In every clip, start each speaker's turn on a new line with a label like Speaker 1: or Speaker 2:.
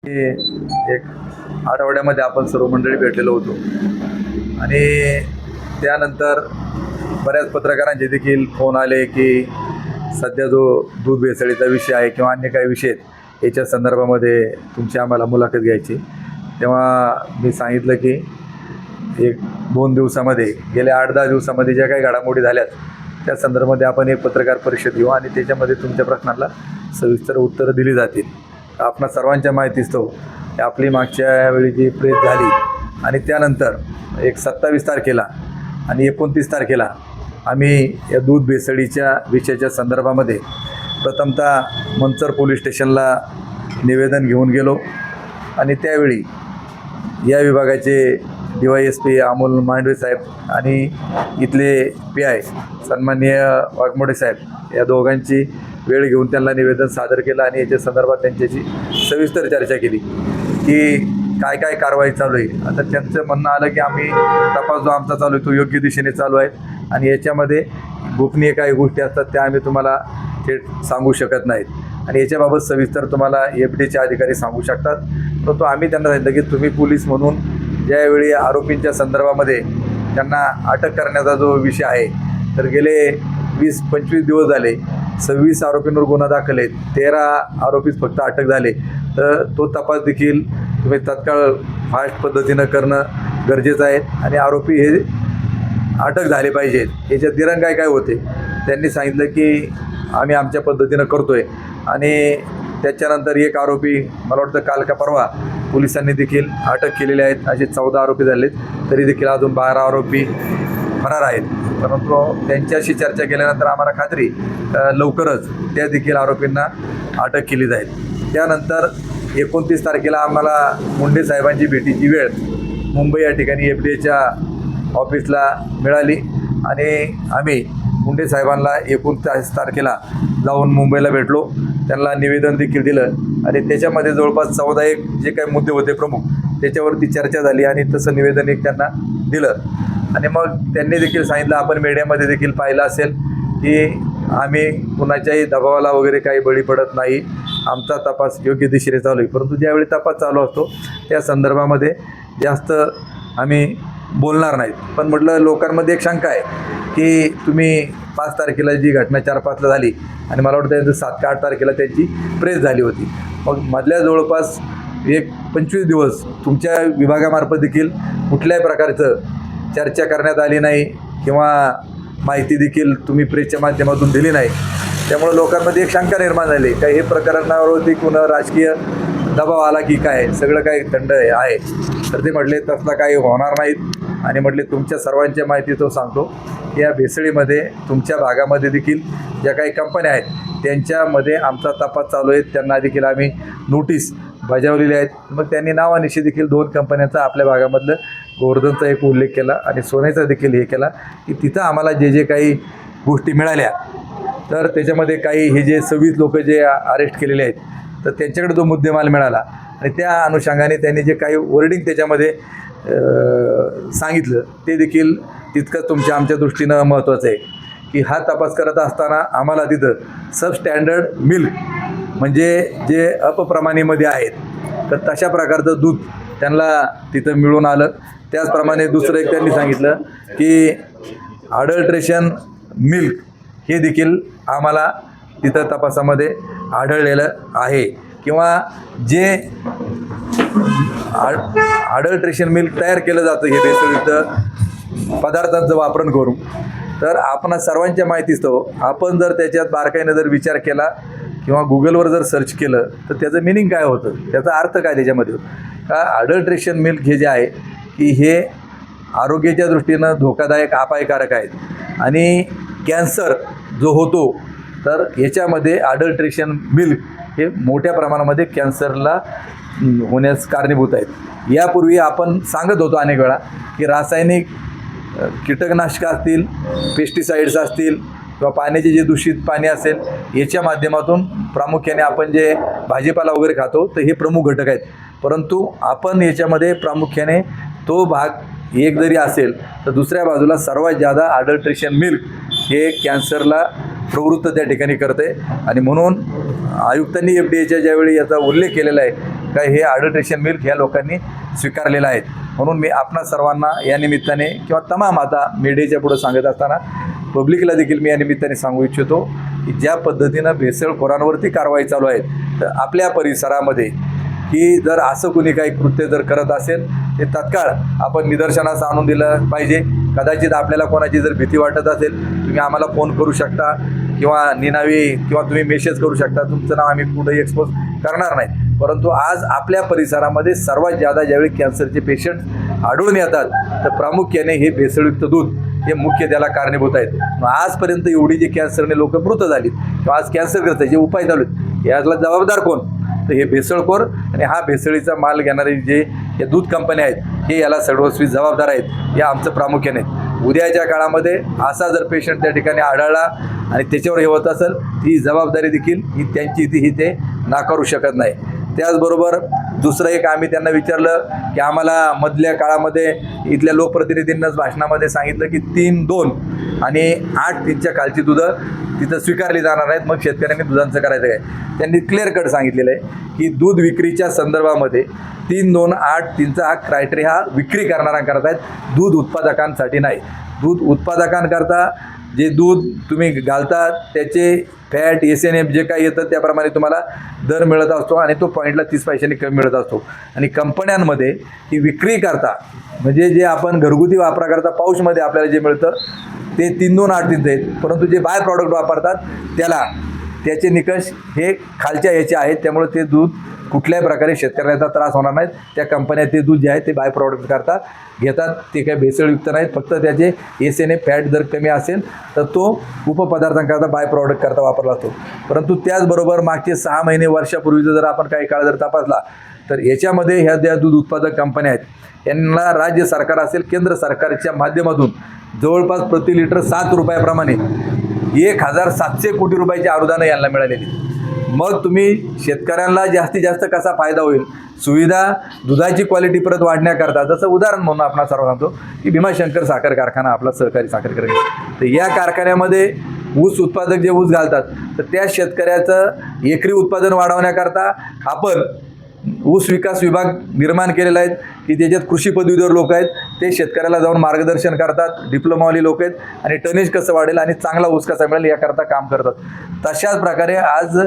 Speaker 1: की एक आठवड्यामध्ये आपण सर्व मंडळी भेटलेलो होतो आणि त्यानंतर बऱ्याच पत्रकारांचे देखील फोन आले की सध्या जो दूध भेसळीचा विषय आहे किंवा अन्य काही विषय आहेत याच्या संदर्भामध्ये तुमची आम्हाला मुलाखत घ्यायची. तेव्हा मी सांगितलं की 1-2 दिवसामध्ये गेल्या 8-10 दिवसामध्ये ज्या काही घडामोडी झाल्यात त्या संदर्भामध्ये आपण एक पत्रकार परिषद घेऊ आणि त्याच्यामध्ये तुमच्या प्रश्नांना सविस्तर उत्तरं दिली जातील. आपणा सर्वांच्या माहितीस्तव आपली मागच्या वेळी जी प्रेस झाली आणि त्यानंतर 27 तारखेला आणि 29 तारखेला आम्ही या दूध भेसळीच्या विषयाच्या संदर्भामध्ये प्रथमतः मंचर पोलीस स्टेशनला निवेदन घेऊन गेलो आणि त्यावेळी या विभागाचे DYSP अमोल मांडवे साहेब आणि इथले PI सन्माननीय वाघमोडे साहेब या दोघांची वेळ घेऊन त्यांना निवेदन सादर केलं आणि याच्या संदर्भात त्यांच्याशी सविस्तर चर्चा केली की काय काय कारवाई चालू आहे. आता त्यांचं म्हणणं आलं की आम्ही तपास जो आमचा चालू आहे तो योग्य दिशेने चालू आहे आणि याच्यामध्ये गोपनीय काही गोष्टी असतात त्या आम्ही तुम्हाला थेट सांगू शकत नाहीत आणि याच्याबाबत सविस्तर तुम्हाला FDचे अधिकारी सांगू शकतात. परंतु आम्ही त्यांना सांगितलं की तुम्ही पोलीस म्हणून ज्यावेळी आरोपींच्या संदर्भामध्ये त्यांना अटक करण्याचा जो विषय आहे तर गेले 20-25 दिवस झाले 26 आरोपींवर गुन्हा दाखल आहेत, 13 आरोपीच फक्त अटक झाले. तर तो तपास देखील तुम्ही तत्काळ फास्ट पद्धतीनं करणं गरजेचं आहे आणि आरोपी हे अटक झाले पाहिजेत. याच्यात दिरंगाई काय होते त्यांनी सांगितलं की आम्ही आमच्या पद्धतीनं करतो आहे आणि त्याच्यानंतर एक आरोपी मला वाटतं काल का परवा पोलिसांनी देखील अटक केलेले आहेत. असे 14 आरोपी झालेत, तरी देखील अजून 12 आरोपी फरार आहेत. परंतु त्यांच्याशी चर्चा केल्यानंतर आम्हाला खात्री लवकरच त्या देखील आरोपींना अटक केली जाईल. त्यानंतर 29 तारखेला आम्हाला मुंडे साहेबांची भेटीची वेळ मुंबई या ठिकाणी FDAच्या ऑफिसला मिळाली आणि आम्ही मुंडे साहेबांना 29 तारखेला जाऊन मुंबईला भेटलो. त्यांना निवेदन देखील दिलं आणि त्याच्यामध्ये जवळपास 14 जे काही मुद्दे होते प्रमुख त्याच्यावरती चर्चा झाली आणि तसं निवेदन एक त्यांना दिलं आणि मग त्यांनी देखील सांगितलं आपण मीडियामध्ये देखील पाहिलं असेल की आम्ही कुणाच्याही दबावाला वगैरे काही बळी पडत नाही, आमचा तपास योग्य दिशेने चालू आहे. परंतु ज्यावेळी तपास चालू असतो त्या संदर्भामध्ये जास्त आम्ही बोलणार नाहीत. पण म्हटलं लोकांमध्ये एक शंका आहे की तुम्ही 5 तारखेला जी घटना 4-5ला झाली आणि मला वाटतं त्यांचं 7 का 8 तारखेला त्यांची प्रेस झाली होती. मग मधल्या जवळपास 25 दिवस तुमच्या विभागामार्फत देखील कुठल्याही प्रकारचं चर्चा करण्यात आली नाही किंवा माहिती देखील तुम्ही प्रेसच्या माध्यमातून दिली नाही. त्यामुळे लोकांमध्ये एक शंका निर्माण झाली काही हे प्रकरणावरती कुणा राजकीय दबाव आला की काय सगळं काही थंड आहे. तर ते म्हटले तसला काही होणार नाहीत आणि म्हटले तुमच्या सर्वांच्या माहिती तो सांगतो की या भेसळीमध्ये तुमच्या भागामध्ये देखील ज्या काही कंपन्या आहेत त्यांच्यामध्ये आमचा तपास चालू आहे. त्यांना देखील आम्ही नोटीस बजावलेली आहेत. मग त्यांनी नावानिशी देखील 2 कंपन्यांचा आपल्या भागामधलं गोवर्धनचा एक उल्लेख केला आणि सोन्याचा देखील हे केला की तिथं आम्हाला जे काही गोष्टी मिळाल्या तर त्याच्यामध्ये काही हे जे 26 लोक जे अरेस्ट केलेले आहेत तर त्यांच्याकडे जो मुद्देमाल मिळाला आणि त्या अनुषंगाने त्यांनी जे काही वर्डिंग त्याच्यामध्ये सांगितलं ते देखील तितकंच आमच्या दृष्टीनं महत्त्वाचं आहे की हा तपास करत असताना आम्हाला तिथं सबस्टँडर्ड मिल्क म्हणजे जे अपप्रमाणीमध्ये आहेत तर तशा प्रकारचं दूध त्यांना तिथं मिळून आलं. त्याचप्रमाणे दुसरं एक त्यांनी सांगितलं की अडल्ट्रेशन मिल्क हे देखील आम्हाला तिथं तपासामध्ये आढळलेलं आहे किंवा जे अडल्ट्रेशन मिल्क तयार केलं जातं हे भेसळयुक्त पदार्थांचं वापरण करून. तर आपण सर्वांच्या माहितीस्तव आपण जर त्याच्यात बारकाईनं जर विचार केला किंवा गुगलवर जर सर्च केलं तर त्याचं मिनिंग काय होतं, त्याचा अर्थ काय त्याच्यामध्ये का अडल्ट्रेशन मिल्क हे जे आहे की हे आरोग्याच्या दृष्टीनं धोकादायक अपायकारक आहेत आणि कॅन्सर जो होतो तर याच्यामध्ये अडल्ट्रेशन मिल्क हे मोठ्या प्रमाणामध्ये कॅन्सरला होण्यास कारणीभूत आहेत. यापूर्वी आपण सांगत होतो अनेक वेळा की रासायनिक कीटकनाशकं असतील, पेस्टिसाइड्स असतील किंवा पाण्याचे जे दूषित पाणी असेल याच्या माध्यमातून प्रामुख्याने आपण जे भाजीपाला वगैरे खातो तर हे प्रमुख घटक आहेत. परंतु आपण याच्यामध्ये प्रामुख्याने तो भाग एक जरी असेल तर दुसऱ्या बाजूला सर्वात जादा अडल्ट्रेशन मिल्क हे कॅन्सरला प्रवृत्त त्या ठिकाणी करते आणि म्हणून आयुक्तांनी FDAच्या ज्यावेळी याचा उल्लेख केलेला आहे का हे अडल्ट्रेशन मिल्क ह्या लोकांनी स्वीकारलेलं आहे. म्हणून मी आपणा सर्वांना या निमित्ताने किंवा तमाम आता मीडियाच्या पुढे सांगत असताना पब्लिकला देखील मी या निमित्ताने सांगू इच्छितो की ज्या पद्धतीनं भेसळखोरांवरती कारवाई चालू आहे, तर आपल्या परिसरामध्ये की जर असं कुणी काही कृत्य जर करत असेल ते तात्काळ आपण निदर्शनास आणून दिलं पाहिजे. कदाचित आपल्याला कोणाची जर भीती वाटत असेल, तुम्ही आम्हाला फोन करू शकता किंवा निनावी किंवा तुम्ही मेसेज करू शकता. तुमचं नाव आम्ही कुठेही एक्सपोज करणार नाही. परंतु आज आपल्या परिसरामध्ये सर्वात जादा ज्यावेळी कॅन्सरचे पेशंट आढळून येतात, तर प्रामुख्याने हे भेसळयुक्त दूध हे मुख्य त्याला कारणीभूत आहेत. आजपर्यंत एवढी जी कॅन्सरने लोक मृत झालीत किंवा आज कॅन्सरग्रस्त जे उपाय चालू आहेत, याला जबाबदार कोण? तर हे भेसळखोर आणि हा भेसळीचा माल घेणारे जे हे दूध कंपन्या आहेत, हे याला सर्वस्वी जबाबदार आहेत. या आमचं प्रामुख्याने उद्याच्या काळामध्ये असा जर पेशंट त्या ठिकाणी आढळला आणि त्याच्यावर हे होत असेल, ही जबाबदारी देखील ही त्यांची ही ते नाकारू शकत नाही. त्याचबरोबर दुसरं एक आम्ही त्यांना विचारलं की आम्हाला मधल्या काळामध्ये इथल्या लोकप्रतिनिधींनाच भाषणामध्ये सांगितलं की 3-2 आणि 8-3च्या खालची दुधं तिथं स्वीकारली जाणार नाहीत. मग शेतकऱ्यांनी दुधांचं करायचं काय? त्यांनी क्लिअर कट सांगितलेलं आहे की दूध विक्रीच्या संदर्भामध्ये 3-2-8-3चा हा क्रायटेरिया हा विक्री करणाऱ्यांकरता आहेत, दूध उत्पादकांसाठी नाही. दूध उत्पादकांकरता जे दूध तुम्ही घालता त्याचे फॅट SNF जे काही येतं त्याप्रमाणे तुम्हाला दर मिळत असतो आणि तो पॉईंटला 30 पैशांनी कमी मिळत असतो. आणि कंपन्यांमध्ये ही विक्री करता म्हणजे जे आपण घरगुती वापराकरता पाऊचमध्ये आपल्याला जे मिळतं ते 3-2-8-3 आहेत, परंतु जे बाय प्रॉडक्ट वापरतात त्याचे निकष हे खालच्या याचे आहेत. त्यामुळे ते दूध कुठल्याही प्रकारे शेतकऱ्याचा त्रास होणार नाहीत. त्या कंपन्या ते दूध जे आहे ते बाय प्रॉडक्ट करता घेतात, ते काही भेसळयुक्त नाहीत. फक्त त्याचे SNF फॅट जर कमी असेल तर तो उपपदार्थांकरता बाय प्रॉडक्ट करता वापरला जातो. परंतु त्याचबरोबर मागचे 6 महिने वर्षापूर्वीचा जर आपण काही काळ जर तपासला, तर याच्यामध्ये ह्या ज्या दूध उत्पादक कंपन्या आहेत यांना राज्य सरकार असेल केंद्र सरकारच्या माध्यमातून जवळपास प्रति लिटर 7 रुपयाप्रमाणे 1700 कोटी रुपयाची अनुदानं यांना मिळालेली. मग तुम्ही शेतकऱ्यांना जास्तीत जास्त कसा फायदा होईल, सुविधा दुधाची क्वालिटी परत वाढण्याकरता, जसं उदाहरण म्हणून आपण सर्व सांगतो की भीमाशंकर साखर कारखाना आपला सहकारी साखर कारखाना, तर या कारखान्यामध्ये ऊस उत्पादक जे ऊस घालतात, तर त्या शेतकऱ्याचं एकरी उत्पादन वाढवण्याकरता आपण ऊस विकास विभाग निर्माण केलेला आहे की त्याच्यात कृषी पदवीधर लोक आहेत, ते शेतकऱ्याला जाऊन मार्गदर्शन करतात, डिप्लोमावाली लोक आहेत आणि टनेज कसं वाढेल आणि चांगला ऊस कसा मिळेल याकरता काम करतात. तशाच प्रकारे आज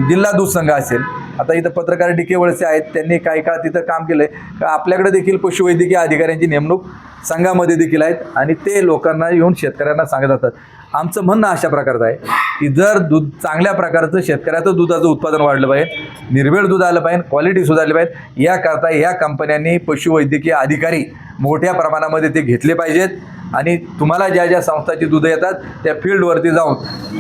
Speaker 1: जिल्हा दूध संघ असेल, आता इथं पत्रकार DK वळसे आहेत, त्यांनी काही काळ तिथं काम केलं आहे. आपल्याकडे देखील पशुवैद्यकीय अधिकाऱ्यांची नेमणूक संघामध्ये देखील आहेत आणि ते लोकांना येऊन शेतकऱ्यांना सांगत असतात. आमचं म्हणणं अशा प्रकारचं आहे की जर दूध चांगल्या प्रकारचं शेतकऱ्याचं दुधाचं उत्पादन वाढलं पाहिजे, निर्भेळ दूध आलं पाहिजे, क्वालिटी सुधारली पाहिजे, याकरता या कंपन्यांनी पशुवैद्यकीय अधिकारी मोठ्या प्रमाणामध्ये ते घेतले पाहिजेत. आणि तुम्हाला ज्या ज्या संस्थांची दूधं येतात त्या फील्डवरती जाऊन,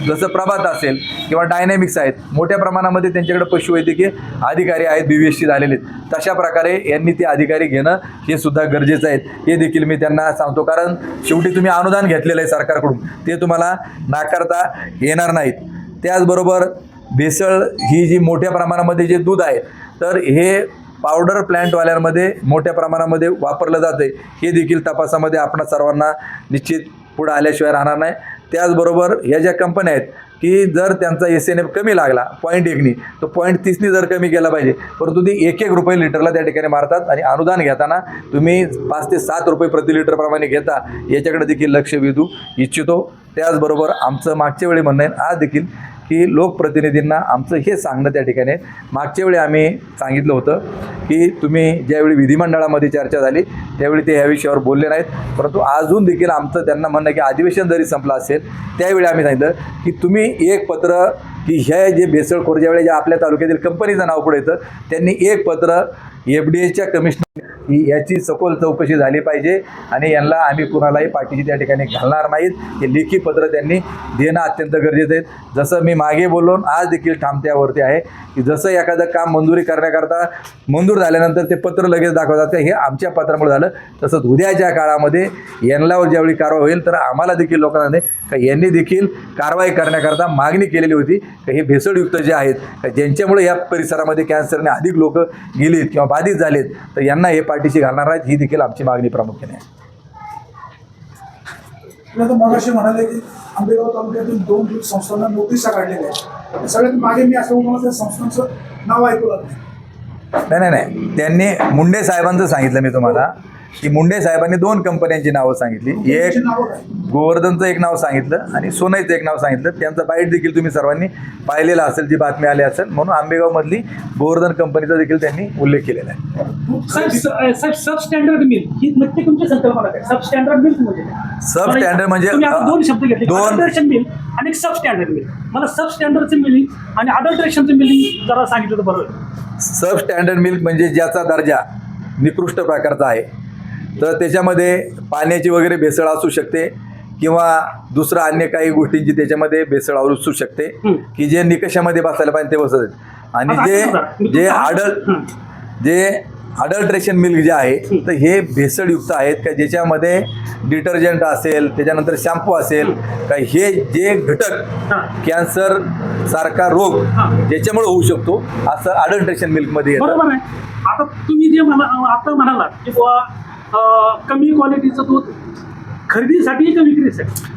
Speaker 1: जसं प्रभात असेल किंवा डायनॅमिक्स आहेत, मोठ्या प्रमाणामध्ये त्यांच्याकडे पशुवैद्यकीय अधिकारी आहेत, BVSC झालेले आहेत. तशा प्रकारे यांनी ते अधिकारी घेणं हे सुद्धा गरजेचं आहे, हे देखील मी त्यांना सांगतो. कारण शेवटी तुम्ही अनुदान घेतलेलं आहे सरकारकडून, ते तुम्हाला नाकारता येणार नाहीत. त्याचबरोबर भेसळ ही जी मोठ्या प्रमाणामध्ये जे दूध आहे, तर हे पावडर प्लॅन्टवाल्यांमध्ये मोठ्या प्रमाणामध्ये वापरलं जातं आहे, हे देखील तपासामध्ये आपण सर्वांना निश्चित पुढं आल्याशिवाय राहणार नाही. त्याचबरोबर ह्या ज्या कंपन्या आहेत की जर त्यांचा SNF कमी लागला 0.1नी, तो 0.30नी जर कमी केला पाहिजे, परंतु ती 1-1 रुपये लिटरला त्या ठिकाणी मारतात आणि अनुदान घेताना तुम्ही 5 ते 7 रुपये प्रति लिटरप्रमाणे घेता, याच्याकडे देखील लक्ष वेधू इच्छितो. त्याचबरोबर आमचं मागच्या वेळी म्हणणं आहे आज देखील की लोकप्रतिनिधींना आमचं हे सांगणं त्या ठिकाणी, मागच्या वेळी आम्ही सांगितलं होतं की तुम्ही ज्यावेळी विधिमंडळामध्ये चर्चा झाली त्यावेळी ते ह्या विषयावर बोलले नाहीत, परंतु अजून देखील आमचं त्यांना म्हणणं की अधिवेशन जरी संपलं असेल त्यावेळी आम्ही सांगितलं की तुम्ही एक पत्र की हे जे भेसळखोर ज्यावेळी ज्या आपल्या तालुक्यातील कंपनीचं नाव पुढे येतं, त्यांनी एक पत्र FDAच्या कमिशनर याची सखोल चौकशी झाली पाहिजे आणि यांना आम्ही कुणालाही पाठीशी त्या ठिकाणी घालणार नाहीत, हे लेखी पत्र त्यांनी देणं अत्यंत गरजेचं आहे. जसं मी मागे बोललो आज देखील ठामत्यावरती आहे की जसं एखादं काम मंजुरी करण्याकरता मंजूर झाल्यानंतर ते पत्र लगेच दाखवलं जातं, हे आमच्या पत्रामुळे झालं. तसंच उद्याच्या काळामध्ये यांच्यावर ज्यावेळी कारवाई होईल तर आम्हाला देखील लोकांना का यांनी देखील कारवाई करण्याकरता मागणी केलेली होती की हे भेसळयुक्त जे आहेत ज्यांच्यामुळे या परिसरामध्ये कॅन्सरने अधिक लोक गेलीत किंवा बाधित झालेत, तर यांना हे पाठीशी घालणार आहेत, ही देखील आमची मागणी प्रामुख्याने आहे.
Speaker 2: मगाशी म्हणाले की आंबेगाव तालुक्यातील 2 दूध संस्थांना नोटिसा काढलेल्या आहेत. सगळ्यात मागे मी असं मला त्या संस्थांचं नाव ऐकू लागलं.
Speaker 1: नाही त्यांनी मुंडे साहेबांचं सांगितलं मी तुम्हाला की मुंडे साहेबांनी 2 कंपन्यांची नावं सांगितली. एक
Speaker 2: नावं काय?
Speaker 1: गोवर्धनचं एक नाव सांगितलं आणि सोनाईचं एक नाव सांगितलं. त्यांचा बाईट देखील तुम्ही सर्वांनी पाहिलेला असेल, जी बातमी आली असेल. म्हणून आंबेगावमधली गोवर्धन कंपनीचा देखील त्यांनी उल्लेख केलेला आहे.
Speaker 3: साहेब सब स्टँडर्ड मिल्क ही नक्की तुमची संकल्पना काय? सब स्टँडर्ड मिल्क म्हणजे काय?
Speaker 1: सब स्टँडर्ड म्हणजे
Speaker 3: तुम्ही आता 2 शब्द घेतले,
Speaker 1: दोन-
Speaker 3: अडल्ट्रेशन मिल्क आणि सब स्टँडर्ड मिल्क. मला सब स्टँडर्डचं मिल्क आणि अडल्ट्रेशनचं मिल्क जरा सांगितलं तर बरं होईल.
Speaker 1: सब स्टँडर्ड मिल्क म्हणजे ज्याचा दर्जा निकृष्ट प्रकारचा आहे, तर त्याच्यामध्ये पाण्याची वगैरे भेसळ असू शकते किंवा दुसरं अन्य काही गोष्टींची त्याच्यामध्ये भेसळ असू शकते की जे निकषामध्ये बसायला पाहिजे ते बसत. आणि जे अडल्ट्रेशन मिल्क जे आहे तर हे भेसळयुक्त आहेत का, ज्याच्यामध्ये डिटर्जंट असेल, त्याच्यानंतर शॅम्पू असेल का, हे जे घटक कॅन्सर सारखा रोग ज्याच्यामुळे होऊ शकतो असं अडल्ट्रेशन मिल्कमध्ये येतं.
Speaker 3: बरोबर आहे. आता तुम्ही जे आता म्हणालात की कमी क्वालिटीचं दूध खरेदीसाठी का विक्रीसाठी?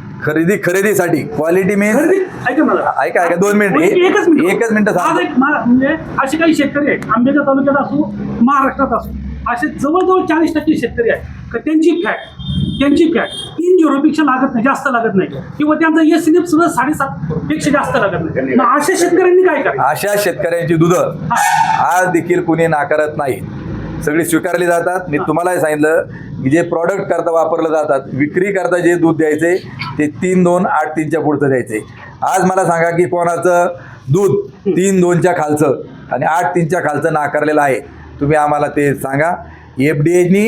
Speaker 1: खरेदीसाठी क्वालिटी मीन्स
Speaker 3: ऐका मला,
Speaker 1: ऐका 2 मिनिट
Speaker 3: एकच
Speaker 1: मिनिट
Speaker 3: म्हणजे असे काही शेतकरी आहेत आंबेगाव तालुक्यात असो, महाराष्ट्रात असो, असे जवळजवळ 40% शेतकरी आहेत का त्यांची फॅट 3 पेक्षा लागत नाही, जास्त लागत नाही, किंवा त्यांचा एसएनएफ सुद्धा 7.5 पेक्षा जास्त लागत नाही. मग अशा शेतकऱ्यांनी काय करायचं?
Speaker 1: अशा शेतकऱ्यांची दुधं आज देखील कुणी नाकारत नाही, सगळी स्वीकारली जातात. मी तुम्हालाही सांगितलं की जे प्रॉडक्ट करता वापरलं जातात, विक्री करता जे दूध द्यायचे ते 3-2-8-3च्या पुढचं द्यायचे. आज मला सांगा की कोणाचं दूध 3-2च्या खालचं आणि 8-3च्या खालचं नाकारलेलं आहे, तुम्ही आम्हाला ते सांगा. FDAनी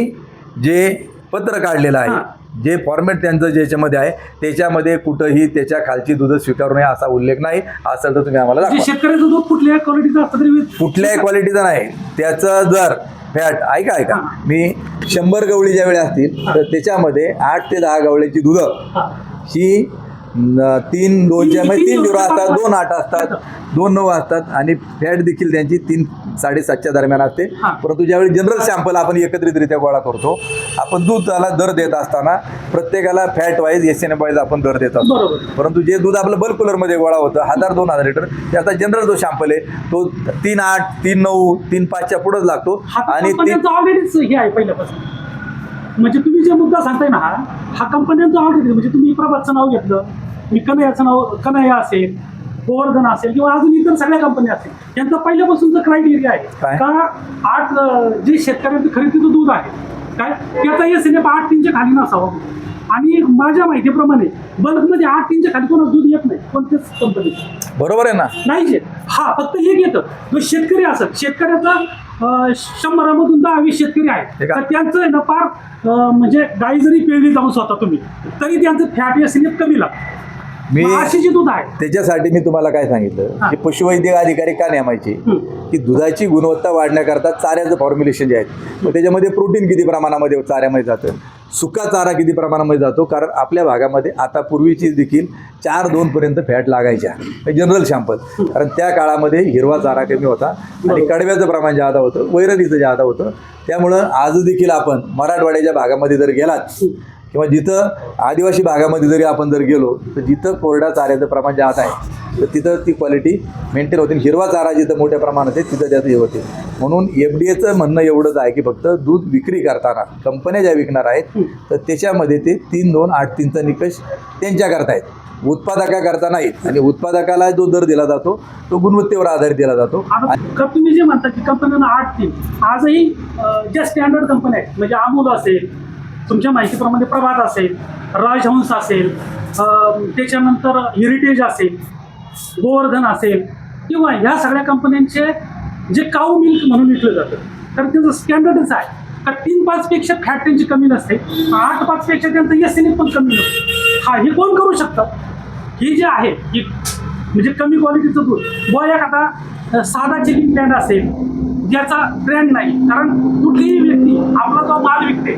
Speaker 1: जे पत्र काढलेलं आहे, जे फॉर्मॅट त्यांचं ज्याच्यामध्ये आहे त्याच्यामध्ये कुठंही त्याच्या खालची दूध स्वीकारू नये असा उल्लेख नाही. असेल तर तुम्ही आम्हाला दाखवा.
Speaker 3: शेतकऱ्याचं दूध कुठल्या क्वालिटीचं असतं तरी
Speaker 1: कुठल्याही क्वालिटीचं नाही, त्याचं जर फॅट ऐका मी 100 गवळी ज्यावेळी असतील तर त्याच्यामध्ये 8 ते 10 गवळ्याची दुधं ही 3-2च्या मध्ये 3-0 असतात, 2-8 असतात, 2-9 असतात आणि फॅट देखील त्यांची 3-7.5च्या दरम्यान असते. परंतु ज्यावेळी जनरल सॅम्पल आपण एकत्रितरित्या गोळा करतो, आपण दुधाला दर देत असताना प्रत्येकाला फॅट वाईज एसएनएफ वाईज आपण दर देत असतो. परंतु जे दूध आपलं बल्क कूलरमध्ये गोळा होतं 1000-2000 लिटर, त्याचा जनरल जो सॅम्पल आहे तो 3-8, 3-9, 3-5च्या पुढंच लागतो. आणि
Speaker 3: ऑलरेडीच हे आहे पहिल्यापासून. म्हणजे तुम्ही जे मुद्दा सांगताय ना, हा कंपन्यांचा ऑलरेडी, म्हणजे तुम्ही प्रभातचं नाव घेतलं, मी कन्हैयाचं नाव, कन्हैया असेल, गोवर्धन असेल किंवा अजून इतर सगळ्या कंपन्या असतील, यांचा पहिल्यापासूनचा क्रायटेरिया आहे का जे शेतकऱ्यांचं खरेदीचं दूध आहे काय त्याचा एसएनएफ 8-3च्या खाली नसावा. आणि माझ्या माहितीप्रमाणे बल्कमध्ये 8-3च्या खाली कोणाच दूध येत नाही कोणत्याच कंपनी.
Speaker 1: बरोबर आहे ना?
Speaker 3: नाही, फक्त एक येतं जो शेतकरी असत, शेतकऱ्याचा 100मधून 10-20 शेतकरी आहेत तर त्यांचं आहे ना फार म्हणजे गाई जरी पिळली जाऊन स्वतः तुम्ही तरी त्यांचं फॅट एसएनएफ कमी लागतं.
Speaker 1: मी
Speaker 3: अशी जी दूध आहे
Speaker 1: त्याच्यासाठी मी तुम्हाला काय सांगितलं की पशुवैद्यक अधिकारी का नेमायचे की दुधाची गुणवत्ता वाढण्याकरता चाऱ्याचं फॉर्म्युलेशन जे आहेत, मग त्याच्यामध्ये प्रोटीन किती प्रमाणामध्ये चाऱ्यामध्ये जातं, सुका चारा किती प्रमाणामध्ये जातो. कारण आपल्या भागामध्ये आता पूर्वीची देखील 4-2 पर्यंत फॅट लागायच्या जनरल सॅम्पल, कारण त्या काळामध्ये हिरवा चारा कमी होता आणि कडव्याचं प्रमाण जादा होतं, वैरणीचं जादा होतं. त्यामुळं आज देखील आपण मराठवाड्याच्या भागामध्ये जर गेलात किंवा जिथं आदिवासी भागामध्ये जरी आपण जर गेलो तर जिथं कोरड्या चाऱ्याचं प्रमाण जास्त आहे तर तिथं ती क्वालिटी मेंटेन होते. हिरवा चारा जिथं मोठ्या प्रमाणात आहे तिथं त्यात हे होते. म्हणून FDAचं म्हणणं एवढंच आहे की फक्त दूध विक्री करताना कंपन्या ज्या विकणार आहेत तर त्याच्यामध्ये ते 3-2-8-3चा निकष त्यांच्या करतायत, उत्पादकाकरता नाहीत. आणि उत्पादकाला जो दर दिला जातो तो गुणवत्तेवर आधारित दिला जातो.
Speaker 3: तुम्ही जे म्हणता की कंपन्यांना 8-3, आजही ज्या स्टँडर्ड कंपन्या आहेत म्हणजे अमूल असेल, तुमच्या माहितीप्रमाणे प्रभात असेल, राजहंस असेल, त्याच्यानंतर हेरिटेज असेल, गोवर्धन असेल, किंवा ह्या सगळ्या कंपन्यांचे जे काऊ मिल्क म्हणून विकलं जातं तर त्याचं स्टँडर्डच आहे का 3-5 पेक्षा फॅट त्यांची कमी नसते, 8-5 पेक्षा त्यांचं एसएनएफ पण कमी नसतं. हे कोण करू शकतं? हे जे आहे की म्हणजे कमी क्वालिटीचं दूध बुवा एखादा साधा चिलिंग ब्रँड असेल ज्याचा ब्रँड नाही, कारण कुठलीही व्यक्ती आपला जो माल विकते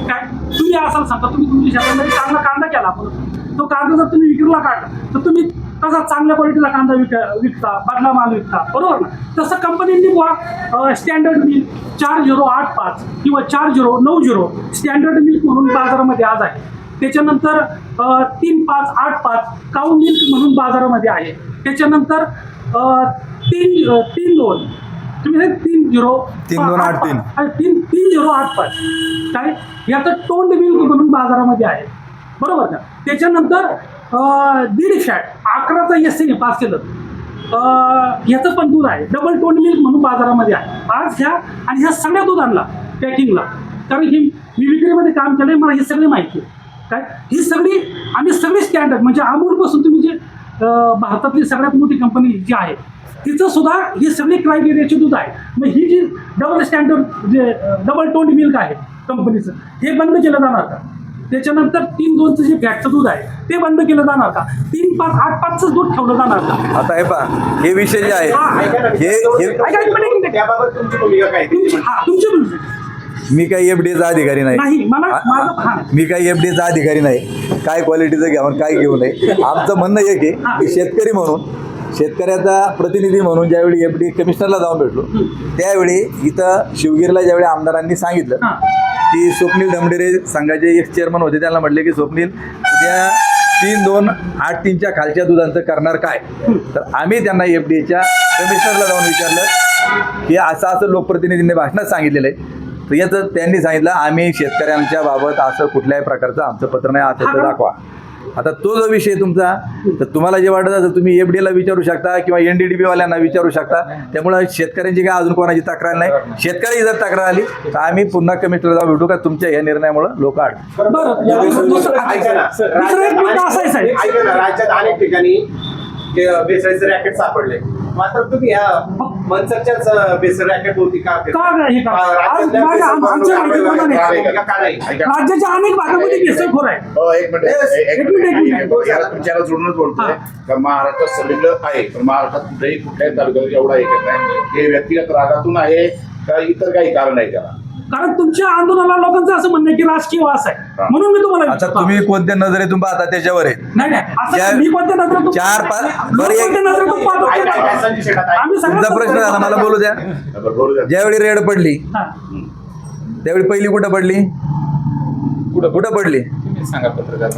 Speaker 3: काय, तुम्ही असाल सांगता तुम्ही तुमच्या शेतामध्ये चांगला कांदा केला, आपण तो कांदा जर तुम्ही विक्रीला काढला तर तुम्ही तसा चांगल्या क्वालिटीचा कांदा विकता, बदला माल विकता, बरोबर ना? तसं कंपनींनी बुवा स्टँडर्ड मिल्क 4085 किंवा 4090 स्टँडर्ड मिल्क म्हणून बाजारामध्ये आज आहे. त्याच्यानंतर 3585 काऊ मिल्क म्हणून बाजारामध्ये आहे. त्याच्यानंतर 3-2 तुम्ही
Speaker 1: 3083.
Speaker 3: 3085 काय याचं तोंड मिल्क म्हणून बाजारामध्ये आहे, बरोबर का. त्याच्यानंतर 1.5 फॅट 11चा SC पास केलं, ह्याचं पण दूध आहे, डबल टोन मिल्क म्हणून बाजारामध्ये आहे. आज ह्या सगळ्या दुधांना पॅकिंगला, कारण ही मी विक्रीमध्ये काम केलंय, मला ही सगळी माहिती आहे काय. ही सगळी आम्ही सगळी स्टँडर्ड म्हणजे अमूलपासून तुम्ही जे भारतातली सगळ्यात मोठी कंपनी जी आहे तिचं सुद्धा ही सगळी क्रायटेरियाची दूध आहे. मग ही जी डबल स्टँडर्ड जे डबल टोन मिल्क आहे कंपनीचं, हे बंद केलं जाणार का. त्याच्यानंतर 3.2चं जे फॅटचं दूध आहे ते बंद केलं जाणार का. 3.5 8.5चं दूध ठेवलं जाणार का.
Speaker 1: आता हे पहा, हे विषय जे आहे
Speaker 4: त्याबाबत तुमची भूमिका काय?
Speaker 3: तुमची भूमिका
Speaker 1: मी काही एफडीचा अधिकारी नाही,
Speaker 3: नाही, मला माझं हा
Speaker 1: मी काही एफडीचा अधिकारी नाही, काय क्वालिटीचं घ्यावं काय घेऊ नये. आमचं म्हणणं एक आहे की शेतकरी म्हणून, शेतकऱ्याचा प्रतिनिधी म्हणून ज्यावेळी एफडी कमिशनरला जाऊन भेटलो त्यावेळी इथं शिवगिरीला ज्यावेळी आमदारांनी सांगितलं की स्वप्नील ढमढेरे संघाचे एक्स चेअरमन होते, त्यांना म्हटले की स्वप्नील उद्या 3283च्या खालच्या दुधांचं करणार काय. तर आम्ही त्यांना एफडीच्या कमिशनरला जाऊन विचारलं की असं लोकप्रतिनिधींनी भाषणात सांगितलेलं आहे. तर याचं त्यांनी सांगितलं आम्ही शेतकऱ्यांच्या बाबत असं कुठल्याही प्रकारचं आमचं पत्र नाही, असं तर दाखवा. आता तो जो विषय तुमचा, तर तुम्हाला जे वाटत असेल तुम्ही एफडीला विचारू शकता किंवा NDDB वाल्यांना विचारू शकता. त्यामुळे शेतकऱ्यांची काय अजून कोणाची तक्रार नाही. शेतकरी जर तक्रार आली तर आम्ही पुन्हा कमिशनरला जाऊन भेटू का तुमच्या या निर्णयामुळे लोक आड.
Speaker 3: बरं.
Speaker 4: ऐका ना,
Speaker 3: दुसरा एक मुद्दा असा आहे साहेब.
Speaker 4: ऐका ना, राज्यात अनेक ठिकाणी बेसळीचे रॅकेट सापडले, मात्र तुम्ही ह्या मनसरच्याच बेसळ रॅकेट होती का?
Speaker 3: का हे का? आज माझ्या आमच्या माहितीप्रमाणे राज्याच्या अनेक भागामध्ये बेसळखोर आहे.
Speaker 5: एक मिनिट याला तुमच्याला जोडूनच बोलतोय का महाराष्ट्रात सगळीकडे आहे, पण महाराष्ट्रात कुठेही कुठल्याही तालुक्यात एवढा एकच नाही. हे व्यक्तिगत रागातून आहे का इतर काही कारण आहे त्याला?
Speaker 3: कारण तुमच्या आंदोलनाला लोकांचं असं म्हणणं आहे की राजकीय वास आहे, म्हणून मी तुम्हाला
Speaker 1: आता
Speaker 3: विचारतो.
Speaker 1: तुम्ही कोणत्या नजरेतून पाहता त्याच्यावर आहे.
Speaker 3: नाही असं मी कोणत्या नजरेतून
Speaker 1: 4-5
Speaker 3: लोक कोणत्या नजरेतून पाहतो ते बघा. आम्ही सगळं
Speaker 1: तुमचा प्रश्न झाला, मला बोलू द्या.
Speaker 5: बोलू द्या.
Speaker 1: ज्यावेळी रेड पडली
Speaker 3: हा.
Speaker 1: त्यावेळी पहिली कुठं पडली, कुठं पडली,
Speaker 5: सांगा पत्रकार.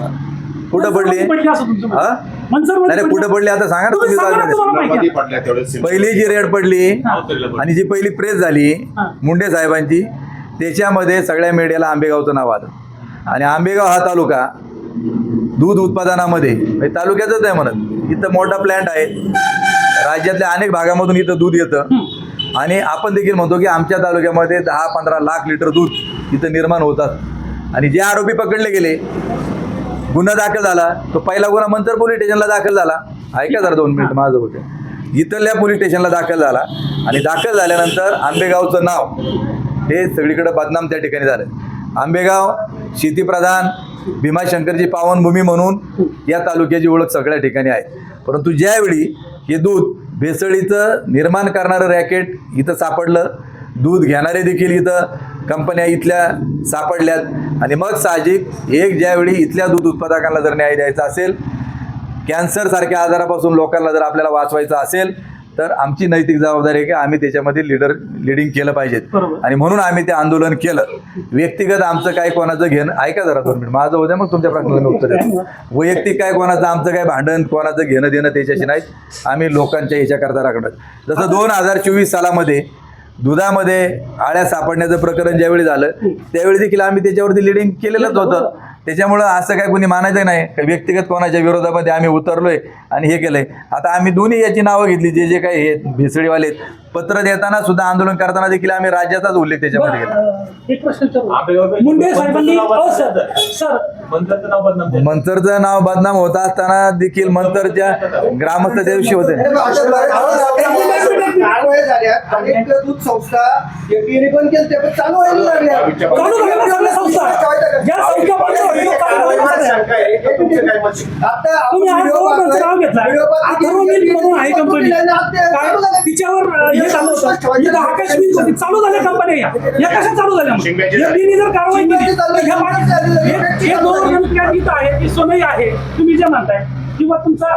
Speaker 1: कुठं पडली,
Speaker 3: पडली असं तुमचं म्हणणं.
Speaker 1: हा?
Speaker 3: मनसरमध्ये
Speaker 1: नाही कुठं पडली आता सांगा ना
Speaker 3: तुम्ही सांगा ना, तुम्हाला माहिती आहे.
Speaker 5: पडल्या तेवढे
Speaker 1: पहिली जी रेड पडली आणि जी पहिली प्रेस झाली
Speaker 3: हा.
Speaker 1: मुंडे साहेबांची, त्याच्यामध्ये सगळ्या मीडियाला आंबेगावचं नाव आलं. आणि आंबेगाव हा तालुका दूध उत्पादनामध्ये म्हणजे तालुक्याचंच आहे म्हणत, इथं मोठा प्लॅन्ट आहे, राज्यातल्या अनेक भागामधून इथं दूध येतं. आणि आपण देखील म्हणतो की आमच्या तालुक्यामध्ये 10-15 लाख लिटर दूध इथं निर्माण होतात. आणि जे आरोपी पकडले गेले, गुन्हा दाखल झाला, तो पहिला गुन्हा मंचर पोलीस स्टेशनला दाखल झाला. ऐका जरा 2 मिनिट माझं होतं. इथल्या पोलीस स्टेशनला दाखल झाला आणि दाखल झाल्यानंतर आंबेगावचं नाव हे सगळीकडे बदनाम त्या ठिकाणी झालं. आंबेगाव शेतीप्रधान भीमाशंकरची पावनभूमी म्हणून या तालुक्याची ओळख सगळ्या ठिकाणी आहे. परंतु ज्यावेळी हे दूध भेसळीचं निर्माण करणारं रॅकेट इथं सापडलं, दूध घेणारे देखील इथं कंपन्या इथल्या सापडल्यात. आणि मग साहजिक एक ज्यावेळी इथल्या दूध उत्पादकांना जर न्याय द्यायचा असेल, कॅन्सरसारख्या आजारापासून लोकांना जर आपल्याला वाचवायचं असेल, तर आमची नैतिक जबाबदारी आहे की आम्ही त्याच्यामध्ये लिडिंग केलं पाहिजेत. आणि म्हणून आम्ही ते आंदोलन केलं. व्यक्तिगत आमचं काय कोणाचं घेणं, ऐका जरा 2 मिनिट माझं होतं, मग तुमच्या प्रश्नाला मी उत्तर देतो. वैयक्तिक काय कोणाचं आमचं काय भांडण, कोणाचं घेणं देणं त्याच्याशी नाही. आम्ही लोकांच्या ह्याच्याकरता राखणार. जसं 2024 सालामध्ये दुधामध्ये आळ्या सापडण्याचं प्रकरण ज्यावेळी झालं त्यावेळी देखील आम्ही त्याच्यावरती लिडिंग केलेलंच होतं. त्याच्यामुळं असं काय कोणी मानायचं नाही का व्यक्तिगत कोणाच्या विरोधामध्ये आम्ही उतरलोय आणि हे केलंय. आता आम्ही दोन्ही याची नावं घेतली, जे काही हे भेसळीवाले पत्र देताना सुद्धा आंदोलन करताना देखील आम्ही राज्याचाच उल्लेख त्याच्यामध्ये केला.
Speaker 3: एक प्रश्न विचारतो. मुंडे साहेबांनी सर
Speaker 1: मंतरचं नाव बदनाम होत असताना देखील मंतरच्या ग्रामस्थ त्या दिवशी होते.
Speaker 2: दूध संस्था एफडीने पण केलं, ते पण चालू व्हायला लागल्या.
Speaker 3: चालू झाल्या सगळ्या संस्था. ज्या संस्था बंद होतील, त्या चालू व्हायला लागल्या. तुम्ही आज गव्हर्नमेंटचं नाव घेतलं, अथर्व मिल म्हणून आहे कंपनी, तिच्यावर हे चालू होतं, इथं आकाश मिल होती, चालू झाल्या कंपन्या या कशा चालू झाल्या. एफडीने जर कारवाई केली तर हे गव्हर्नमेंट प्लॅन इथं आहे की सोनई आहे तुम्ही जे म्हणताय, किंवा तुमचा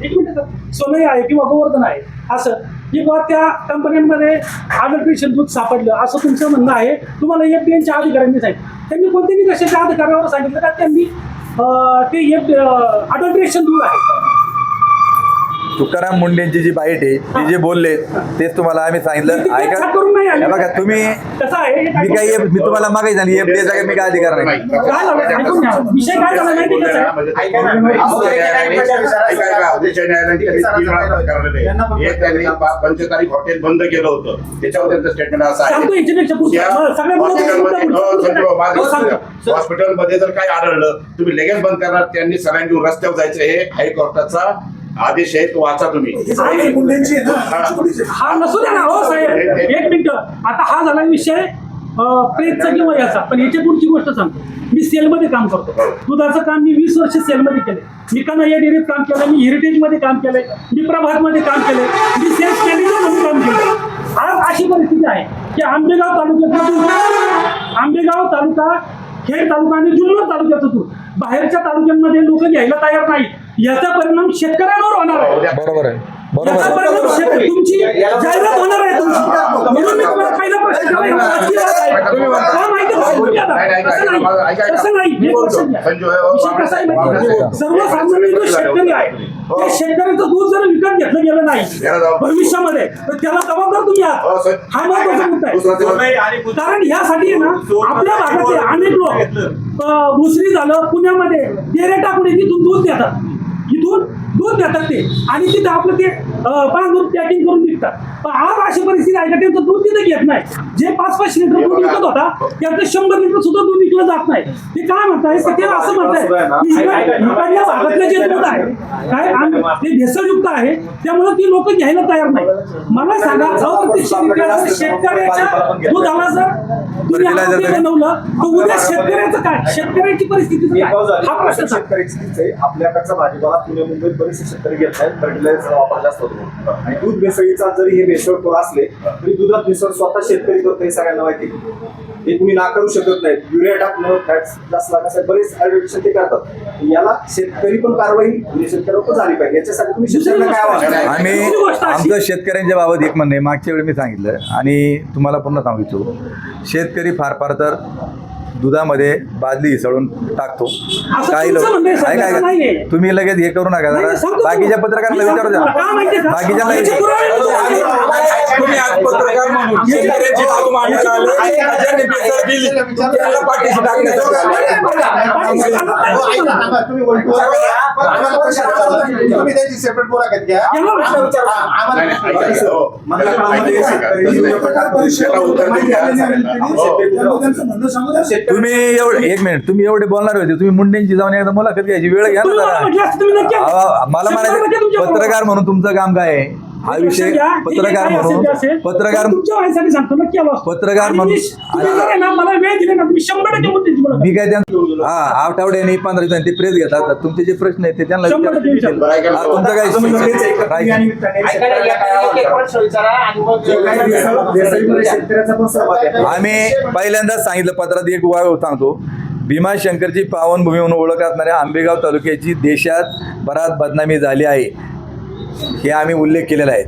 Speaker 3: एक मिनिट सोनई आहे किंवा गोवर्धन आहे, असं किंवा त्या कंपन्यांमध्ये अडल्ट्रेशन दूध सापडलं असं तुमचं म्हणणं आहे. तुम्हाला एफडीएच्या अधिकाऱ्यांनी सांगितलं, त्यांनी कोणत्या निकषाच्या अधिकाऱ्यावर सांगितलं का त्यांनी ते अडल्ट्रेशन दूध आहे
Speaker 1: तुकाराम मुंडेंची जी बाईट आहे ते जे बोलले तेच तुम्हाला आम्ही सांगितलं.
Speaker 3: चर्चा करून नाही आली.
Speaker 1: हे बघा तुम्ही
Speaker 3: कसं आहे
Speaker 1: मी तुम्हाला मागायची झाली एफ द्यायचा का मी काय अधिकार नाही.
Speaker 3: काय झालं ऐकून घ्या. विषय काय झाला माहिती आहे का साहेब?
Speaker 4: ऐका ना.
Speaker 5: उच्च न्यायालयाने त्यांनी 3 वेळा ठरवलेलं आहे. एक त्यांनी पंचतारीख हॉटेल बंद केलं होतं, त्याच्यावर त्यांचं स्टेटमेंट असं
Speaker 3: सांगतो
Speaker 5: आहे
Speaker 3: याच्यापेक्षा पुढचं. सगळ्या
Speaker 5: हॉस्पिटलमध्ये जर काही आढळलं तुम्ही लगेच बंद करणार, त्यांनी सगळ्यांनी घेऊन रस्त्यावर जायचं, हे हायकोर्टाचा आदेश आहे, तो वाचा तुम्ही.
Speaker 3: हा नसू द्या ना हो साहेब. एक मिनिट. आता हा झाला विषय प्रेसचा किंवा याचा, पण याच्या पुढची गोष्ट सांगतो. मी सेलमध्ये काम करतो. दुधाचं काम मी 20 वर्ष सेलमध्ये केले. मी कन्हैया या डेअरीत काम केलं, मी हेरिटेजमध्ये काम केलंय, मी प्रभातमध्ये काम केलंय, मी सेल्स मॅनेजर म्हणून काम केलं. आज अशी परिस्थिती आहे की आंबेगाव तालुक्यात आंबेगाव तालुका, खेड तालुका आणि जुन्नर तालुक्याचं दूध बाहेरच्या तालुक्यांमध्ये लोक घ्यायला तयार नाहीत. याचा परिणाम शेतकऱ्यांवर होणार आहे.
Speaker 1: बरोबर आहे, बरोबर
Speaker 3: याचा
Speaker 1: आहे.
Speaker 3: परिणाम तुमची जाहिरात होणार आहे तुमची. म्हणून मी तुम्हाला पहिला प्रश्न केला, हे वाची राहत आहे. का माहिती आहे तुम्ही आता? तसं नाही. हे लक्षात घ्या. विषय कसा आहे माहिती आहे? सर्वसामान्य जो शेतकरी आहे, त्या शेतकऱ्याचं दूध जर विकत घेतलं गेलं नाही भविष्यामध्ये, तर त्याला जबाबदार तुम्ही आहात. हा महत्वाचा मुद्दा आहे. कारण ह्यासाठी आहे ना, आपल्या भागातले अनेक लोक भुसरी झालं, पुण्यामध्ये डेरे टाकून तिथून दूध देतात. इथून दूध देतात ते आणि तिथं आपलं ते दूध पॅकिंग करून विकतात. पण आज अशी परिस्थिती आहे का त्यांचं दूध तिथे घेत नाही. जे 5-5 लिटर दूध विकत होता त्याचं 100 लिटर सुद्धा दूध विकलं जात नाही. ते काय म्हणताय, ते असं म्हणताय की इकडल्या भागातलं जे दूध आहे काय ते भेसळयुक्त आहे, त्यामुळे ती लोक घ्यायला तयार नाही. मला सांगा, शेतकऱ्याच्या दुधाला जर तुम्ही आरोग्य बनवलं तर उद्या शेतकऱ्याचं काय, शेतकऱ्याची परिस्थिती काय, हा प्रश्न आहे.
Speaker 2: शेतकरी आपल्याकडचा भाजीपाला पुणे मुंबईत बरेचसे शेतकरी घेत नाहीत, फर्टिलायझर वापर जास्त होतो. आणि दूध भेसळीचा जरी हे भेसळखोर असले तरी दुधात भेसळ स्वतः शेतकरी करतो, हे सगळ्यांना माहिती आहे. हे कुणी नाकारू शकत नाहीत. युरिया टाकणं, फॅट्स जास्त लागण्यासाठी बरेच ऍडव्हर्टिशन ते करतात. याला शेतकरी पण कारवाई शेतकऱ्यावर पण झाली पाहिजे. याच्यासाठी तुम्ही शेतकऱ्यांना काय आवाहन?
Speaker 1: आम्ही आमचं शेतकऱ्यांच्या बाबत एक म्हणणं आहे, मागच्या वेळी मी सांगितलं आणि तुम्हाला पुन्हा सांगितलं, शेतकरी फार तर दुधामध्ये बादली हिसळून टाकतो. काही लोक काय तुम्ही लगेच हे करू नका. जरा बाकीच्या पत्रकारांना विचारू द्या. बाकीच्या
Speaker 6: तुम्ही आज पत्रकार म्हणून शेतकऱ्याची बाजू मांडायला आले, ज्यांनी बेजार दिली त्याला पाठीशी टाकण्याचं
Speaker 4: तुम्ही त्याची सेपरेट मुलाखत घ्या.
Speaker 1: तुम्ही एवढे एक मिनिट, तुम्ही एवढे बोलणार होते, तुम्ही मुंडेंची जाऊन एकदा मुलाखत घ्यायची वेळ घ्या ना जरा. मला म्हणायचं पत्रकार म्हणून तुमचं काम काय आहे? हा विषय पत्रकार म्हणून पत्रकार म्हणून मी काय त्यांना आठवड्याने 15 दिवसांनी ते प्रेस घेतात. तुमचे जे प्रश्न आहेत ते त्यांना तुमचं काय आम्ही पहिल्यांदाच सांगितलं पत्रात एक सांगतो. भीमाशंकरची पावनभूमी म्हणून ओळख असणाऱ्या आंबेगाव तालुक्याची देशात बराच बदनामी झाली आहे, हे आम्ही उल्लेख केलेला आहे.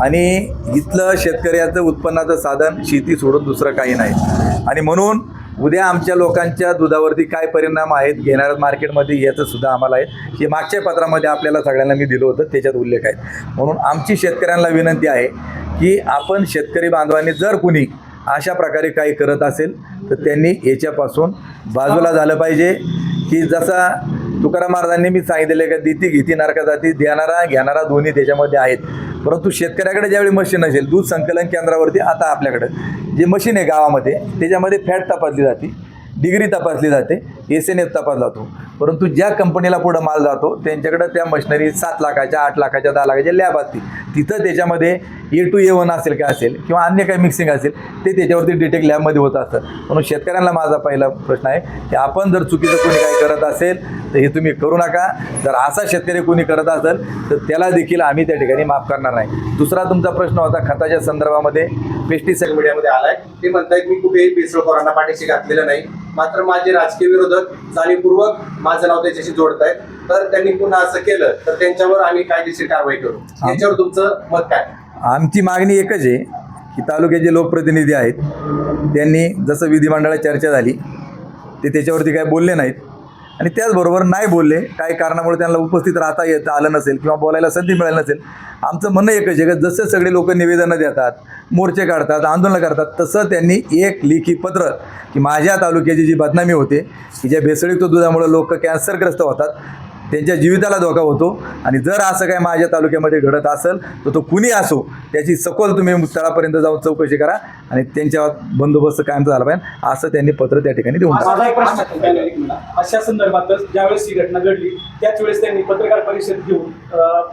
Speaker 1: आणि इथलं शेतकऱ्याचं उत्पन्नाचं साधन शेती सोडून दुसरं काही नाही. आणि म्हणून उद्या आमच्या लोकांच्या दुधावरती काय परिणाम आहेत घेणाऱ्या मार्केटमध्ये याचं सुद्धा आम्हाला आहे, हे मागच्या पत्रामध्ये आपल्याला सगळ्यांना मी दिलं होतं, त्याच्यात उल्लेख आहे. म्हणून आमची शेतकऱ्यांना विनंती आहे की आपण शेतकरी बांधवांनी जर कुणी अशा प्रकारे काही करत असेल तर त्यांनी याच्यापासून बाजूला झालं पाहिजे. की जसा तुकाराम महाराजांनी मी सांगितलेलं का देती घेती नरका जाती, देणारा घेणारा दोन्ही त्याच्यामध्ये आहेत. परंतु शेतकऱ्याकडे ज्यावेळी मशीन असेल, दूध संकलन केंद्रावरती आता आपल्याकडं जे मशीन आहे गावामध्ये, त्याच्यामध्ये फॅट तपासली जाते, डिग्री तपासली जाते, SNF तपासला जातो. परंतु ज्या कंपनीला पुढं माल जातो त्यांच्याकडं त्या मशिनरी 7 लाखाच्या 8 लाखाच्या 10 लाखाच्या लॅब असतील. तिथं त्याच्यामध्ये A to A1 असेल काय असेल किंवा अन्य काही मिक्सिंग असेल ते त्याच्यावरती डिटेक्ट लॅबमध्ये होत असतं. म्हणून शेतकऱ्यांना माझा पहिला प्रश्न आहे की आपण जर चुकीचं कोणी काही करत असेल तर हे तुम्ही करू नका. जर असा शेतकरी कोणी करत असेल तर त्याला देखील आम्ही त्या ठिकाणी माफ करणार नाही. दुसरा तुमचा प्रश्न होता खताच्या संदर्भामध्ये. पेस्टिसाइड
Speaker 4: मीडियामध्ये आलाय, ते म्हणतायत मी कुठेही भेसळखोरांना पाठीशी घातलेलं नाही, मात्र माझे राजकीय विरोधक जाणीवपूर्वक माझं नाव त्याच्याशी जोडतायत. तर त्यांनी पुन्हा असं केलं तर त्यांच्यावर आम्ही कायदेशीर कारवाई करू. याच्यावर तुमचं मत काय?
Speaker 1: आमची मागणी एकच आहे की तालुक्याचे लोकप्रतिनिधी आहेत त्यांनी जसं विधिमंडळात चर्चा झाली ते त्याच्यावरती काय बोलले नाहीत. आणि त्याचबरोबर नाही बोलले, काही कारणामुळे त्यांना उपस्थित राहता येत आलं नसेल किंवा बोलायला संधी मिळाली नसेल. आमचं म्हणणं एकच आहे की जसं सगळे लोक निवेदनं देतात, मोर्चे काढतात, आंदोलनं करतात, तसं त्यांनी एक लेखी पत्र की माझ्या तालुक्याची जी बदनामी होते की ज्या भेसळयुक्त दुधामुळे लोक कॅन्सरग्रस्त होतात, त्यांच्या जीविताला धोका होतो, आणि जर असं काय माझ्या तालुक्यामध्ये घडत असेल तर तो कुणी असो त्याची सखोल तुम्ही तळापर्यंत जाऊन चौकशी करा आणि त्यांच्या बंदोबस्त कायम झाला पाहिजे असं त्यांनी पत्र त्या ठिकाणी देऊन टाकलं.
Speaker 3: माझा एक प्रश्न आहे. अशा संदर्भातच ज्यावेळेस ही घटना घडली त्याच वेळेस त्यांनी पत्रकार परिषद घेऊन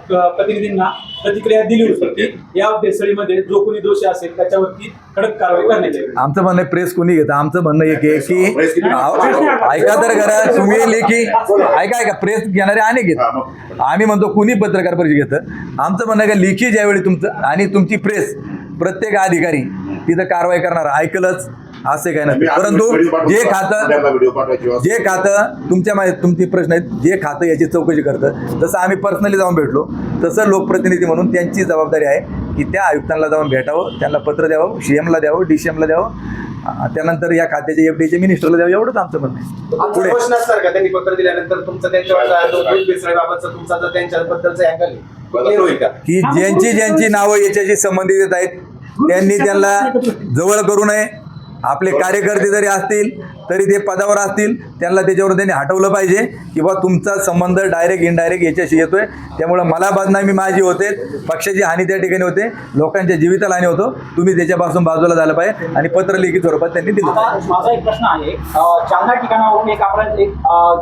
Speaker 3: प्रतिनिधींना प्रतिक्रिया दिली होती की या भेसळीमध्ये जो कोणी दोषी असेल त्याच्यावरती कडक कारवाई करण्यात येईल.
Speaker 1: आमचं म्हणणं प्रेस कुणी घेतं, आमचं म्हणणं एक आहे की
Speaker 5: प्रेस किती?
Speaker 1: ऐका तर करा तुम्ही लेखी ऐका प्रेस घेणारे अनेक आहेत. आम्ही म्हणतो कुणी पत्रकार परिषद घेतं. आमचं म्हणणं आहे का लेखी ज्यावेळी तुमचं आणि तुमची प्रेस प्रत्येक अधिकारी तिथं कारवाई करणार ऐकलंच असे काय नाही, परंतु जे खातं तुमचे प्रश्न आहेत, जे खातं याची चौकशी करतं, जसं आम्ही पर्सनली जाऊन भेटलो तसं लोकप्रतिनिधी म्हणून त्यांची जबाबदारी आहे की त्या आयुक्तांना जाऊन भेटावं, त्यांना पत्र द्यावं, CM ला द्यावं, DCM ला द्यावं, त्यानंतर या खात्याचे FDAचे मिनिस्टरला द्यावं, एवढंच आमचं म्हणणं आहे.
Speaker 4: पुढे प्रश्न असणार का त्यांनी पत्र दिल्यानंतर तुमचं त्यांच्यावर भेसळीबाबतचं तुमचा जर त्यांच्याबद्दलचा अँगल क्लिअर होईल का?
Speaker 1: की ज्यांची नावं याच्याशी संबंधित आहेत त्यांनी त्यांना जवळ करू नये. आपले कार्यकर्ते जरी असतील तरी ते पदावर असतील, त्यांना त्याच्यावर त्यांनी हटवलं पाहिजे की बा तुमचा संबंध डायरेक्ट इनडायरेक्ट याच्याशी येतोय. त्यामुळे मला बदनामी माझी होते, पक्षाची हानी त्या ठिकाणी होते, लोकांच्या जीविताला हानी होतो. तुम्ही त्याच्यापासून बाजूला झालं पाहिजे आणि पत्र लिखित स्वरूपात त्यांनी दिलं पाहिजे.
Speaker 7: माझा एक प्रश्न आहे, चांदा ठिकाणावरून एक अपराध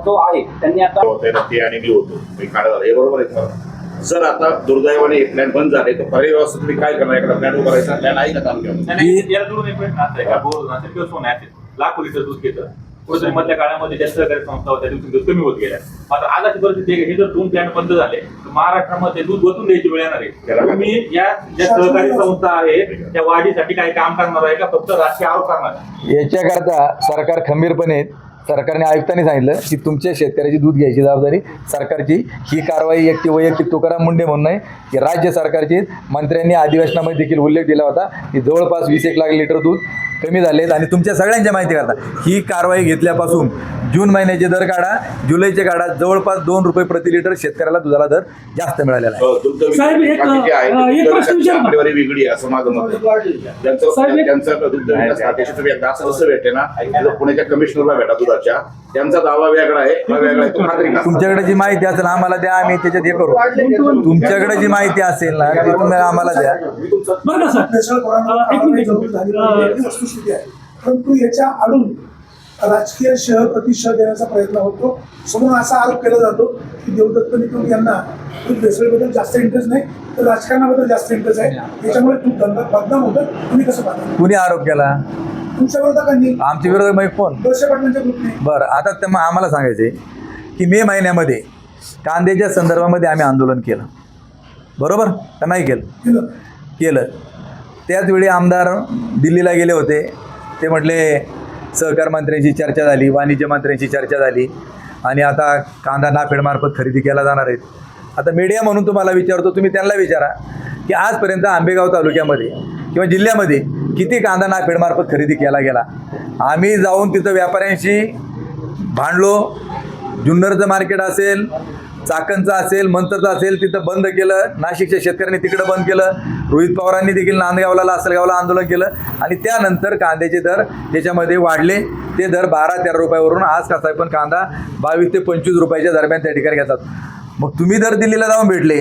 Speaker 7: जो आहे त्यांनी आता
Speaker 5: ते आणि मी होतो मी काढा झाला हे बरोबर आहे सर. जर आता दुर्दैवाने हे प्लॅन बंद झाले तर पर्याय व्यवस्था तुम्ही काय करणार? एखादा प्लॅन उभारायचा प्लॅन आहे का तालुक्यामध्ये?
Speaker 8: याला जोडून एक प्रश्न असा आहे का बोर असेल किंवा सोनं असेल लाखो लिटर दूध घेतं, कुठेतरी मधल्या काळामध्ये ज्या सहकारी संस्था होत्या दिवसेंदिवस कमी होत गेल्या. मात्र आजची परिस्थिती हे जर 2 प्लॅन बंद झाले तर महाराष्ट्रामध्ये दूध वतून द्यायची वेळ येणार आहे. तुम्ही या ज्या सहकारी संस्था आहेत त्या वाढीसाठी काही काम करणार आहे का फक्त राजकीय आरोप करणार आहे?
Speaker 1: याच्याकरता सरकार खंबीरपणे सरकारने आयुक्तांनी सांगितलं की तुमच्या शेतकऱ्याची दूध घ्यायची जबाबदारी सरकारची. ही कारवाई एकटी वैयक्तिक तुकाराम मुंडे म्हणून नाही की राज्य सरकारची. मंत्र्यांनी अधिवेशनामध्ये देखील उल्लेख दिला होता की जवळपास 20 लाख लिटर दूध कमी झालेत. आणि तुमच्या सगळ्यांच्या माहिती करता ही कारवाई घेतल्यापासून जून महिन्याचे दर काढा, जुलैचे काढा, जवळपास 2 रुपये प्रति लिटर शेतकऱ्याला दुधाला दर जास्त मिळालेला आहे.
Speaker 3: साहेब, एक प्रश्न विचारू का?
Speaker 5: आकडेवारी वेगळी आहे असं माझं मत आहे. त्यांचं दुग्ध विकास खात्याशी तुम्ही एकदा असं कसं भेटते ना, एकदा पुण्याच्या कमिशनरला भेटा दुधाच्या, त्यांचा दावा वेगळा आहे, हा वेगळा आहे, तो खात्री करा.
Speaker 1: तुमच्याकडे जी माहिती असेल आम्हाला द्या, आम्ही त्याच्यात हे करू. तुमच्याकडे जी माहिती असेल ना ती तुम्ही आम्हाला द्या.
Speaker 3: बरं का सर, एक मिनिट.
Speaker 9: वस्तुस्थिती आहे, परंतु याच्या आडून राजकीय शह प्रतिशह देण्याचा प्रयत्न होतो. समोर असा आरोप केला जातो की देवदत्त निकम यांना भेसळीबद्दल जास्त इंटरेस्ट नाही तर राजकारणाबद्दल जास्त इंटरेस्ट आहे, त्याच्यामुळे तू बदनाम होतं. तुम्ही कसं पाहता?
Speaker 1: कुणी आरोप केला?
Speaker 9: तुमच्या विरोधाकांनी.
Speaker 1: आमच्या विरोधात मग कोण?
Speaker 9: दोषे पाटलांच्या ग्रुपने.
Speaker 1: बरं, आता ते मग आम्हाला सांगायचे की मे महिन्यामध्ये कांद्याच्या संदर्भामध्ये आम्ही आंदोलन केलं, बरोबर का नाही केलं? केलं. त्याच वेळी आमदार दिल्लीला गेले होते. ते म्हटले सहकार मंत्र्यांची चर्चा झाली, वाणिज्य मंत्र्यांची चर्चा झाली आणि आता कांदा नाफेडमार्फत खरेदी केला जाणार आहेत. आता मीडिया म्हणून तुम्हाला विचारतो, तुम्ही त्यांना विचारा की आजपर्यंत आंबेगाव तालुक्यामध्ये किंवा जिल्ह्यामध्ये किती कांदा नाफेडमार्फत खरेदी केला गेला. आम्ही जाऊन तिथं व्यापाऱ्यांशी भांडलो. जुन्नरचं मार्केट असेल, चाकणचं असेल, मंतरचं असेल, तिथं बंद केलं. नाशिकच्या शेतकऱ्यांनी तिकडं बंद केलं. रोहित पवारांनी देखील नांदगावला, लासलगावला आंदोलन केलं आणि त्यानंतर कांद्याचे दर त्याच्यामध्ये वाढले. ते दर 12-13 रुपयावरून आज कसा पण कांदा 22 ते 25 रुपयाच्या दरम्यान त्या ठिकाणी घेतात. मग तुम्ही दर दिल्लीला जाऊन भेटले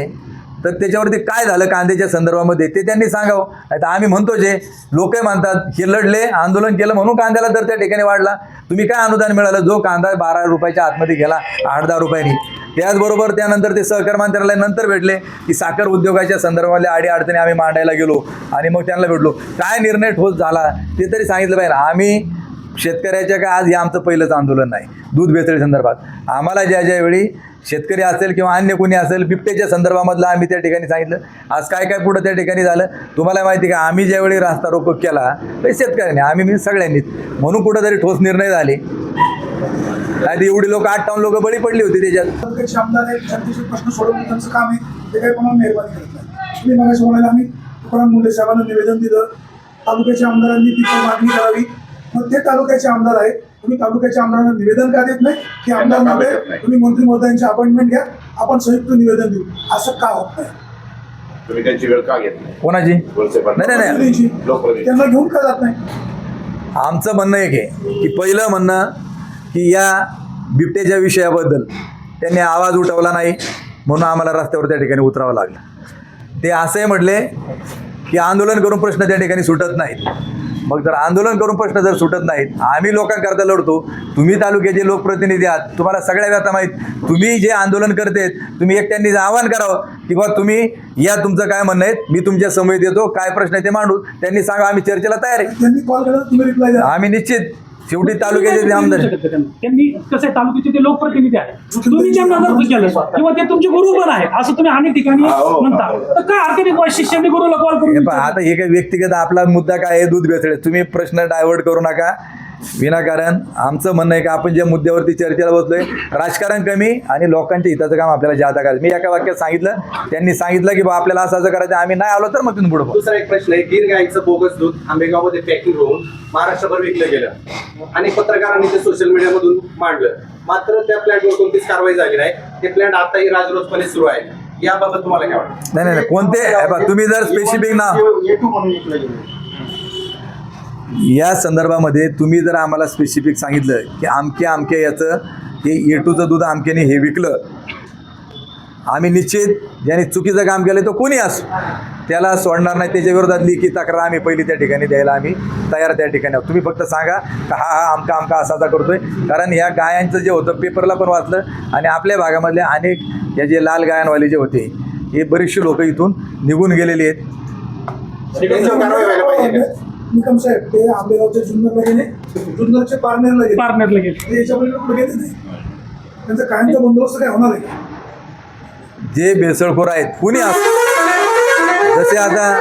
Speaker 1: तर त्याच्यावरती काय झालं कांद्याच्या संदर्भामध्ये ते त्यांनी सांगावं. नाही तर आम्ही म्हणतो जे लोकही म्हणतात हे लढले, आंदोलन केलं म्हणून कांद्याला दर त्या ठिकाणी वाढला. तुम्ही काय अनुदान मिळालं? जो कांदा 12 रुपयाच्या आतमध्ये गेला 8-10 रुपयांनी. त्याचबरोबर त्यानंतर ते सहकार मंत्र्याला नंतर भेटले की साखर उद्योगाच्या संदर्भातल्या अडीअडचणी आम्ही मांडायला गेलो आणि मग त्यांना भेटलो. काय निर्णय ठोस झाला ते तरी सांगितलं पाहिजे. आम्ही शेतकऱ्याच्या का आज हे आमचं पहिलंच आंदोलन नाही दूध भेसळी संदर्भात. आम्हाला ज्यावेळी शेतकरी असेल किंवा अन्य कोणी असेल बिबट्याच्या संदर्भामधलं आम्ही त्या ठिकाणी सांगितलं. आज काय काय पुढं त्या ठिकाणी झालं तुम्हाला माहिती का? आम्ही ज्यावेळी रास्ता रोको केला तर शेतकऱ्यांनी आम्ही सगळ्यांनीच म्हणून कुठंतरी ठोस निर्णय झाले. नाही एवढी लोक 58 लोक बळी पडली होती त्याच्यात.
Speaker 9: तालुक्याचे आमदार आहेत, जनतेचे प्रश्न सोडवणं त्यांचं काम आहे, ते काही कोणाला मेहरबानी करत नाही. तुम्ही मगाशी म्हणाले आम्ही तुकाराम मुंडे साहेबांना निवेदन दिलं, तालुक्याच्या आमदारांनी तिची मागणी करावी. मग ते तालुक्याचे आमदार आहेत, तुम्ही तालुक्याच्या आमदारांना निवेदन का देत नाही की आमदार
Speaker 5: त्यांना का
Speaker 9: महोदय
Speaker 5: भेटत नाही?
Speaker 9: तुम्ही मंत्री महोदयांची अपॉइंटमेंट घ्या, आपण संयुक्त निवेदन देऊ, असं का होत नाही?
Speaker 5: तुम्ही त्यांची वेळ का घेत नाही?
Speaker 1: कोणाची?
Speaker 5: वळसे पाटील.
Speaker 1: नाही, नाही.
Speaker 9: प्रतिनिधींची.
Speaker 5: लोकप्रतिनिधी.
Speaker 9: त्यांना घेऊन का जात नाही?
Speaker 1: आमचं म्हणणं एक आहे की पहिलं म्हणणं की या बिबट्याच्या विषयाबद्दल त्यांनी आवाज उठवला नाही म्हणून आम्हाला रस्त्यावर त्या ठिकाणी उतरावं लागलं. ते असंही म्हटले की आंदोलन करून प्रश्न त्या ठिकाणी सुटत नाहीत. मग जर आंदोलन करून प्रश्न जर सुटत नाहीत, आम्ही लोकांकरता लढतो, तुम्ही तालुक्याचे लोकप्रतिनिधी आहात, तुम्हाला सगळ्या व्यथा माहीत, तुम्ही जे आंदोलन करतेत तुम्ही एकट्यांनी आवाहन करावं की बा तुम्ही या, तुमचं काय म्हणणं आहे, मी तुमच्या समोर येतो, काय प्रश्न आहे ते मांडू. त्यांनी सांगा, आम्ही चर्चेला तयार आहे.
Speaker 9: त्यांनी कॉल केला तुम्ही रिप्लाय द्या.
Speaker 1: आम्ही निश्चित शेवटी तालुक्याचे ते आमदार आहे.
Speaker 3: त्यांनी कसं आहे, तालुक्याचे ते लोकप्रतिनिधी आहेत, तुम्ही त्यांना जर केलं किंवा ते तुमचे गुरु पण आहेत असं तुम्ही अनेक ठिकाणी म्हणता, तर काय हरकत आहे शिष्याने गुरुला कॉल
Speaker 1: हे
Speaker 3: करून
Speaker 1: पहा, आता हे काही व्यक्तिगत आपला मुद्दा काय आहे, दूध भेसळे, तुम्ही प्रश्न डायव्हर्ट करू नका विनाकारण. आमचं म्हणणं आहे की आपण ज्या मुद्द्यावरती चर्चेला बसलोय, राजकारण कमी आणि लोकांच्या हिताचं काम आपल्याला जादा करायचं. मी एका वाक्यात सांगितलं, त्यांनी सांगितलं की बा आपल्याला असं असं करायचं, आम्ही नाही आलो तर मग तुम्ही पुढे बोला.
Speaker 4: दुसरा एक प्रश्न आहे, गिर गाईचं बोगस दूध आंबेगावमध्ये पॅकिंग होऊन महाराष्ट्रभर विकलं गेलं आणि पत्रकारांनी ते सोशल मीडियामधून मांडलं, मात्र त्या प्लॅन्टवर कोणतीच कारवाई झाली नाही. ते प्लॅन्ट आताही राजरोसपणे सुरू आहे. याबाबत तुम्हाला काय वाटतं?
Speaker 1: नाही नाही कोणते हे पहा, तुम्ही जर स्पेसिफिक ना या संदर्भामध्ये तुम्ही जर आम्हाला स्पेसिफिक सांगितलं की अमक्या याचं हे A2चं दूध अमक्याने हे विकलं, आम्ही निश्चित ज्याने चुकीचं काम केलं तो कोणी असो त्याला सोडणार नाही. त्याच्या विरोधात लेखी तक्रार आम्ही पहिली त्या ठिकाणी द्यायला आम्ही तयार त्या ठिकाणी आहोत. तुम्ही फक्त सांगा का हा आमका असा करतोय. कारण या गायांचं जे होतं पेपरला पण वाचलं आणि आपल्या भागामधले अनेक या जे लाल गायांवाले जे होते हे बरेचसे लोक इथून निघून गेलेले आहेत.
Speaker 4: त्यांच्यावर कारवाई व्हायला पाहिजे का?
Speaker 9: निकम साहेब ते आंबेगावच्या जुन्नरला गेले, जुन्नरचे पारनेरला गेले,
Speaker 3: पार्टनरला गेले.
Speaker 9: ते याच्यापलीकडे कुठे गेले नाही. त्यांचा कायमचा बंदोबस्त काय होणार आहे?
Speaker 1: जे भेसळखोर आहेत कुणी असो, जसे आता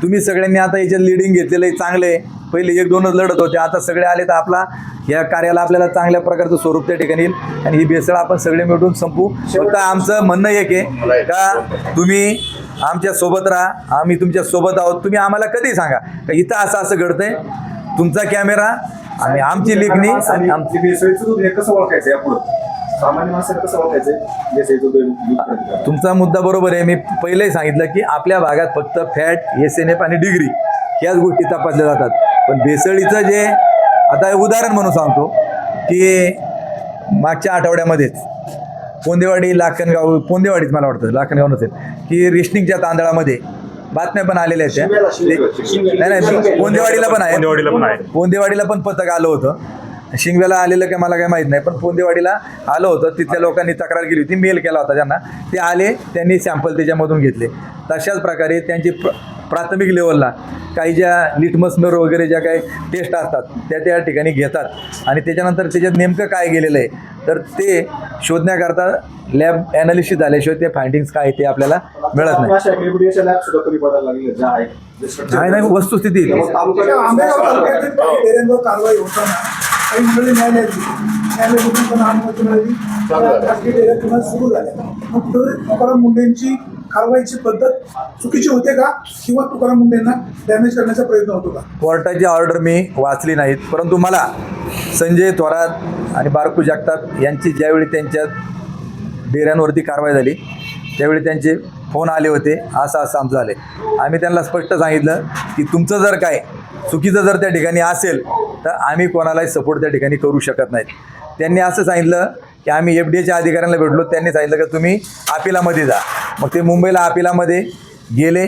Speaker 1: तुम्ही सगळ्यांनी आता याच्यात लिडिंग घेतलेलं आहे, चांगलं आहे. पहिले 1-2च लढत होते, आता सगळे आले तर आपला या कार्याला आपल्याला चांगल्या प्रकारचं स्वरूप त्या ठिकाणी येईल आणि ही भेसळ आपण सगळे मिळून संपू. फक्त आमचं म्हणणं एक आहे का तुम्ही आमच्या सोबत राहा, आम्ही तुमच्या सोबत आहोत. तुम्ही आम्हाला कधी सांगा का इथं असं असं घडतंय, तुमचा कॅमेरा आणि आमची लेखणी आणि
Speaker 2: आमची भेसळीचं दूध हे कसं ओळखायचं यापुढं? सामान्य माणसाला कसं ओळखायचं भेसळीचं दूध?
Speaker 1: तुमचा मुद्दा बरोबर आहे. मी पहिलेही सांगितलं की आपल्या भागात फक्त फॅट, SNF आणि डिग्री ह्याच गोष्टी तपासल्या जातात. पण भेसळीचं जे आता उदाहरण म्हणून सांगतो की मागच्या आठवड्यामध्येच पोंदेवाडी लाखनगाव, पोंदेवाडीच मला वाटतं लाखनगाव नसेल, की रेशनिंगच्या तांदळामध्ये बातम्या पण आलेल्या आहेत. नाही पोंदेवाडीला पण आहे, पोंदेवाडीला पण पथक आलं होतं. शिंगव्याला आलेलं काय मला काय माहीत नाही, पण पोंदेवाडीला आलं होतं. तिथल्या लोकांनी तक्रार केली होती, मेल केला होता त्यांना. ते आले, त्यांनी सॅम्पल त्याच्यामधून घेतले. तशाच प्रकारे त्यांची प्राथमिक लेवलला काही ज्या लिटमसनर वगैरे ज्या काही टेस्ट असतात त्या ठिकाणी घेतात आणि त्याच्यानंतर त्याच्यात नेमकं काय गेलेलं आहे तर ते शोधण्याकरता लॅब ॲनालिसिस झाल्याशिवाय ते फायंडिंग्स काय ते आपल्याला मिळत नाही.
Speaker 2: लॅब सुद्धा कमी बदलायला लागले ज्या आहेत.
Speaker 1: नाही वस्तुस्थिती
Speaker 9: आंबेगाव तालुक्यातील काही डेऱ्यांवर कारवाई होताना काही मंडळी न्यायालयातून पण अनुमती मिळाली, खासगी डेऱ्या पुन्हा सुरू झाल्या. मग तुकाराम मुंडेंची कारवाईची पद्धत चुकीची होते का किंवा तुकाराम मुंडेंना डॅमेज करण्याचा प्रयत्न होतो का?
Speaker 1: कोर्टाची ऑर्डर मी वाचली नाहीत, परंतु मला संजय थोरात आणि बारकू जगताप यांची ज्यावेळी त्यांच्या डेऱ्यांवरती कारवाई झाली त्यावेळी त्यांचे फोन आले होते, असं आमचं झाले. आम्ही त्यांना स्पष्ट सांगितलं की तुमचं जर काय चुकीचं जर त्या ठिकाणी असेल तर आम्ही कोणालाही सपोर्ट त्या ठिकाणी करू शकत नाहीत. त्यांनी असं सांगितलं की आम्ही FDAच्या अधिकाऱ्यांना भेटलो, त्यांनी सांगितलं की तुम्ही अपिलामध्ये जा. मग ते मुंबईला अपिलामध्ये गेले,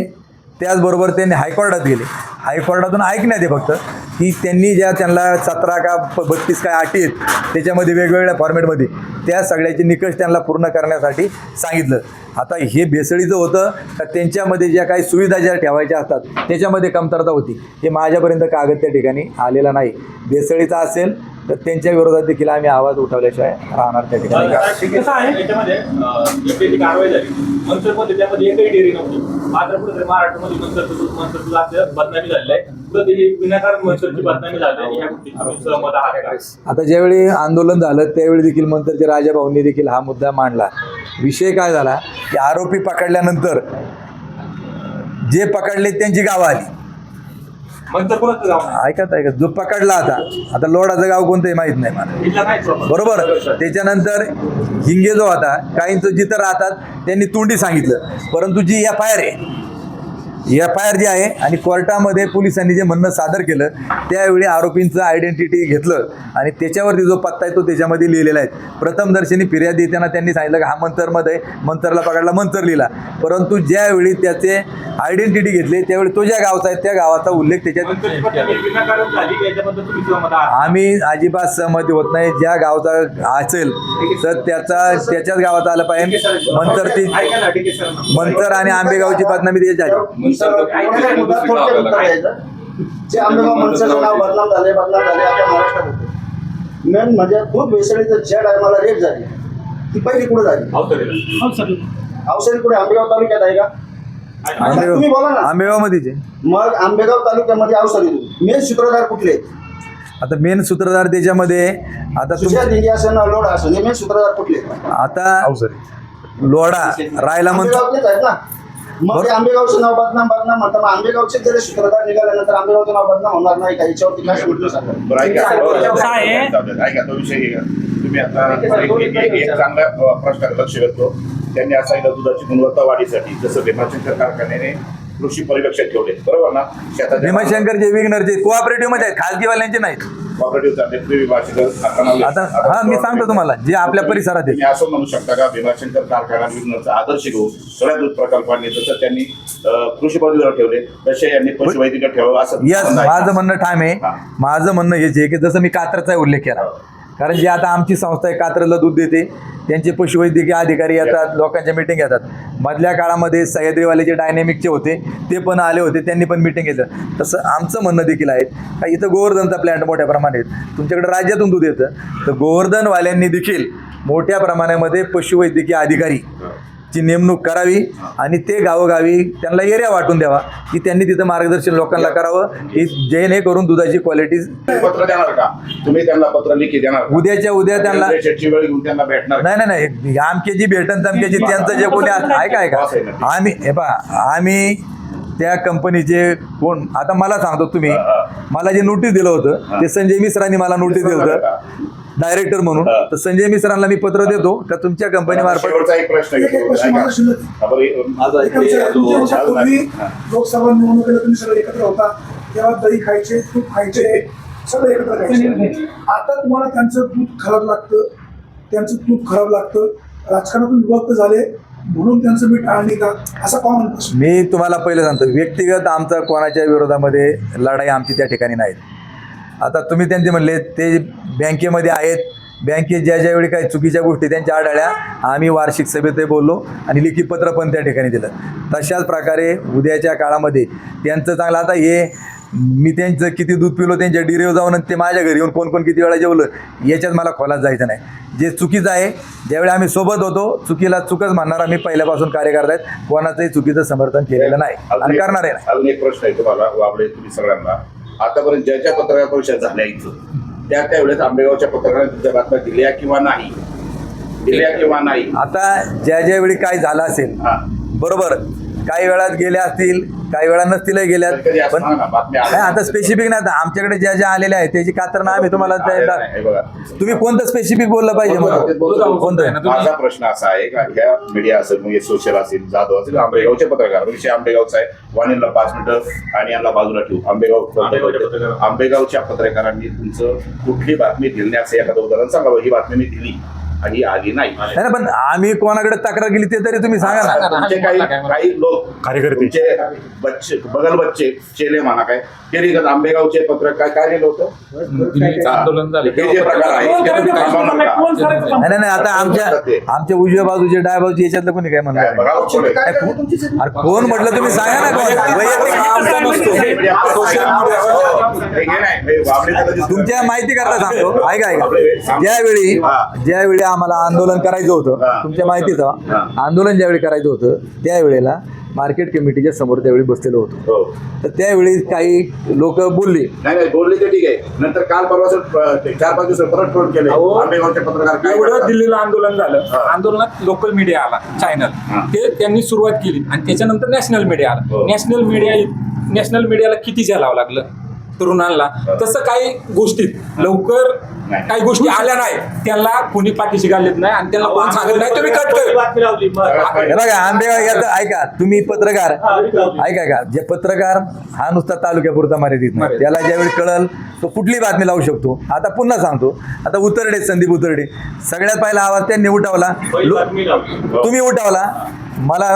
Speaker 1: त्याचबरोबर त्यांनी हायकोर्टात गेले. हायकोर्टातून ऐकण्यात आहे फक्त की त्यांनी ज्या त्यांना 17 का 32 काय अटी आहेत त्याच्यामध्ये वेगवेगळ्या फॉर्मॅटमध्ये त्या सगळ्याचे निकष त्यांना पूर्ण करण्यासाठी सांगितलं. आता हे भेसळीचं होतं का त्यांच्यामध्ये ज्या काही सुविधा ज्या ठेवायच्या असतात त्याच्यामध्ये कमतरता होती, हे माझ्यापर्यंत कागद त्या ठिकाणी आलेला नाही. भेसळीचा असेल तर त्यांच्या विरोधात देखील आम्ही आवाज उठवल्याशिवाय राहणार त्या ठिकाणी.
Speaker 3: कसं आहे,
Speaker 8: याच्यामध्ये FDAची कारवाई झाली, मनसरमध्ये त्यामध्ये एकही डेअरी नव्हती. मात्र कुठे महाराष्ट्रामध्ये मनसरचं आपल्या बदनामी झालेलं आहे, तर त्याची विनाकारण मनसरची बदनामी झाली आहे. या गोष्टी तुम्ही सहमत आहात का?
Speaker 1: आता ज्यावेळी आंदोलन झालं त्यावेळी देखील मंत्र्याचे राजाभाऊंनी देखील हा मुद्दा मांडला. विषय काय झाला की आरोपी पकडल्यानंतर जे पकडले त्यांची गावं आली
Speaker 8: मंतर कोणाचं गाव नाही.
Speaker 1: ऐका जो पकडला आता लोडाचं गाव कोणतंही माहित नाही मला,
Speaker 8: जिल्हा नाही proper.
Speaker 1: बरोबर. त्याच्यानंतर हिंगे जो होता, काहींचं जिथं राहतात त्यांनी तोंडी सांगितलं, परंतु जी FIR आहे, FIR जी आहे आणि कोर्टामध्ये पोलिसांनी जे म्हणणं सादर केलं त्यावेळी आरोपींचं आयडेंटिटी घेतलं आणि त्याच्यावरती जो पत्ता आहे तो त्याच्यामध्ये लिहिलेला आहे. प्रथमदर्शनी फिर्याद देताना त्यांनी सांगितलं की हा मंतरमध्ये, मंतरला पकडला, मंतर लिहिला, परंतु ज्यावेळी त्याचे आयडेंटिटी घेतले त्यावेळी तो ज्या गावचा आहे त्या गावाचा उल्लेख त्याच्यात.
Speaker 8: मंतरची पत्ता विनाकारण झाली की याच्याबद्दल तुम्ही सहमत आहात?
Speaker 1: आम्ही अजिबात सहमती होत नाही. ज्या गावचा असेल तर त्याच्याच गावात आलं पाहिजे. मंतर ती
Speaker 2: ऐका ना, ठीक आहे सर.
Speaker 1: मंतर आणि आंबेगावची बदनामी त्याची झाली.
Speaker 2: जे आंबेगाव मनसेचं नाव बदनाम झाले आता महाराष्ट्रात मेन म्हणजे दूध भेसळीचं ज्या टायमाला रेट झाली ती पहिली कुठे झाली?
Speaker 8: अवतरेला.
Speaker 3: हो सर.
Speaker 2: औषधी कुठे आंबेगाव तालुक्यात आहे का? तुम्ही बोला ना.
Speaker 1: आंबेगाव मध्येच आहे.
Speaker 2: मग आंबेगाव तालुक्यामध्ये औषधी मेन सूत्रधार कुठले?
Speaker 1: आता मेन सूत्रधार त्याच्यामध्ये आता
Speaker 2: सुशांत दिंडी असं ना लोड असं हे मेन सूत्रधार कुठले?
Speaker 1: आता लोढा रायला म्हणतो
Speaker 2: आंबेगावचेच आहेत ना. मग ते आंबेगावचं नाव बदनाम म्हणतात. मग आंबेगावचे जरी सूत्रधार निघाल्यानंतर आंबेगावचं नाव बदनाम होणार नाही का? याच्यावरती काय म्हटलं सांगा.
Speaker 5: बरं, ऐका.
Speaker 3: कसं आहे?
Speaker 5: ऐका, तो विषय घ्या. तुम्ही आता एक चांगला प्रश्न लक्ष करतो. त्यांनी असं सांगितलं दुधाची गुणवत्ता वाढीसाठी जसं भीमाशंकर कारखान्याने कृषी परिरक्षक ठेवले, बरोबर ना? शेतात
Speaker 1: भीमाशंकर जे विघ्नरचे कोऑपरेटिव्ह मध्ये आहेत, खाजगीवाल्यांचे नाहीत. आता हा मी सांगतो तुम्हाला जे आपल्या परिसरात आहे.
Speaker 5: तुम्ही असं म्हणू शकता का भीमाशंकर कारखाना विघ्नरचा आदर्श घेऊन सगळ्या दूध प्रकल्पांनी जसं त्यांनी कृषी पदवीवर ठेवले तसे यांनी पशुवैद्यकीय ठेवावं असं
Speaker 1: यस, माझं म्हणणं ठाम आहे. माझं म्हणणं हेच आहे की जसं मी कात्रचा उल्लेख केला, कारण जे आता आमची संस्था आहे कात्रला दूध देते, त्यांचे पशुवैद्यकीय अधिकारी येतात, लोकांच्या मिटिंग घेतात. मधल्या काळामध्ये सह्याद्रीवाले जे डायनॅमिकचे होते ते पण आले होते, त्यांनी पण मिटिंग घेतलं. तसं आमचं म्हणणं देखील आहे का इथं गोवर्धनचा प्लॅन्ट मोठ्या प्रमाणात तुमच्याकडे राज्यातून दूध येतं, तर गोवर्धनवाल्यांनी देखील मोठ्या प्रमाणामध्ये पशुवैद्यकीय अधिकारी ची नेमणूक करावी आणि ते गावोगावी त्यांना एरिया वाटून द्यावा की त्यांनी तिथं मार्गदर्शन लोकांना करावं की जेणेकरून दुधाची क्वालिटी.
Speaker 5: पत्र देणार का तुम्ही त्यांना? पत्र लिखी देणार?
Speaker 1: उद्याच्या उद्या त्यांना
Speaker 5: शेटची वेळ घेऊन त्यांना भेटणार?
Speaker 1: नाही आमकेची भेटन तमकेची त्यांचं जे कोणी ऐका आम्ही त्या कंपनीचे कोण, आता मला सांगतो, तुम्ही मला जे नोटीस दिलं होतं ते संजय मिश्रांनी मला नोटीस दिलं होतं डायरेक्टर म्हणून. तर संजय मिश्रांना मी पत्र देतो का तुमच्या कंपनी मार्फत.
Speaker 5: शेवटचा एक प्रश्न
Speaker 9: एक प्रश्न मला शिल्लक आहे. तुमच्यापूर्वी लोकसभा निवडणुकीला तुम्ही सगळे एकत्र होता तेव्हा दही खायचे, तूप खायचे, सगळं एकत्र खायचे. आता तुम्हाला त्यांचं दूध खराब लागतं, त्यांचं तूप खराब लागतं, राजकारणातून विभक्त झाले म्हणून त्यांचं मीठ आणली का, असा कॉमन प्रश्न.
Speaker 1: मी तुम्हाला पहिलं सांगतो, व्यक्तिगत आमचा कोणाच्या विरोधामध्ये लढाई आमची त्या ठिकाणी नाही. आता तुम्ही त्यांचे म्हणले ते बँकेमध्ये आहेत, बँकेत ज्या वेळी काही चुकीच्या गोष्टी त्यांच्या आढळल्या आम्ही वार्षिक सभेतही बोललो आणि लिखित पत्र पण त्या ठिकाणी दिलं. तशाच प्रकारे उद्याच्या काळामध्ये त्यांचं चांगलं, आता हे मी त्यांचं किती दूध पिलो त्यांच्या डिरेवर जाऊन आणि ते माझ्या घरी येऊन कोण किती वेळा जेवलं याच्यात मला खोलात जायचं नाही. जे चुकीचं आहे, ज्यावेळी आम्ही सोबत होतो चुकीला चुकच म्हणणार मी पहिल्यापासून कार्यकर्ता आहेत, कोणाचंही चुकीचं समर्थन केलेलं नाही आणि करणार आहे.
Speaker 5: अजून एक प्रश्न आहे तुम्हाला वाबळे, तुम्ही सगळ्यांना आतापर्यंत ज्या पत्रकार परिषद झाल्या इथं त्यावेळेस आंबेगावच्या पत्रकारांनी तुमच्या बातम्या दिल्या किंवा नाही?
Speaker 1: आता ज्या वेळी काय झालं असेल, बरोबर, काही वेळात गेल्या असतील, काही वेळा नसतीलही गेल्या, पण नाही आता स्पेसिफिक नाही. आता आमच्याकडे ज्या आलेल्या आहेत त्याची कात्रणं आम्ही तुम्हाला तुम्ही कोणतं स्पेसिफिक बोललं पाहिजे कोणतं?
Speaker 5: माझा प्रश्न असा आहे का ह्या मीडिया असेल म्हणजे सोशल असेल, जाधव असेल, आंबेगावचे पत्रकार, विषय आंबेगावचा आहे, वाणीला 5 मिनिटं आणि यांना बाजूला ठेवू. आंबेगावच्या पत्रकारांनी तुमचं कुठली बातमी दिली एखादं उदाहरण सांगा, ही बातमी मी दिली आणि आली नाही.
Speaker 1: पण आम्ही कोणाकडे तक्रार केली ते तरी तुम्ही सांगा ना.
Speaker 5: तुमचे काही लोक कार्यकर्ते बच्चे बगल बच्चे चेले म्हणा काय ते लिहितात आंबेगावचे पत्रकार काय लिहिलं होतं?
Speaker 6: आंदोलन झाले
Speaker 5: हे जे प्रकार आहे
Speaker 1: नाही आता आमच्या उजव्या बाजूचे डाव्या बाजूचे याच्यातलं कोणी काय म्हणलं कोण म्हटलं तुम्ही सांगा ना. तुमच्या माहिती करता सांगतो, ऐका ज्यावेळी आम्हाला आंदोलन करायचं होतं, तुमच्या माहितीचं आंदोलन ज्यावेळी करायचं होतं त्यावेळेला मार्केट कमिटीच्या समोर त्यावेळी बसलेलो होतो. तर त्यावेळी काही लोक बोलले
Speaker 5: नाही बोलले ते ठीक आहे. नंतर काल परवा 4-5 दिवस परत फोन केले आंबेगावचे पत्रकार.
Speaker 6: एवढं दिल्लीला आंदोलन झालं, आंदोलनात लोकल मीडिया आला, चॅनल ते त्यांनी सुरुवात केली आणि त्याच्यानंतर नॅशनल मीडिया आला. नॅशनल मीडिया नॅशनल मीडियाला किती झेलावं लागलं तरुणांना, तसं काही गोष्टीत लवकर काही गोष्टी आल्या नाही, त्यांना कोणी पाठीशी घालत नाही आणि त्यांना कोण सांगत नाही तुम्ही कट कर.
Speaker 8: बातमी लावली
Speaker 1: हे बघा आंबेगाव याचं ऐका, तुम्ही पत्रकार ऐका का, जे पत्रकार हा नुसता तालुक्यापुरता मर्यादित नाही, त्याला ज्यावेळी कळल तो कुठली बातमी लावू शकतो. आता पुन्हा सांगतो, आता उतरडे संदीप उतरडे सगळ्यात पहिला आवाज त्यांनी उठवला,
Speaker 8: पहिली बातमी लावली.
Speaker 1: तुम्ही उठवला. मला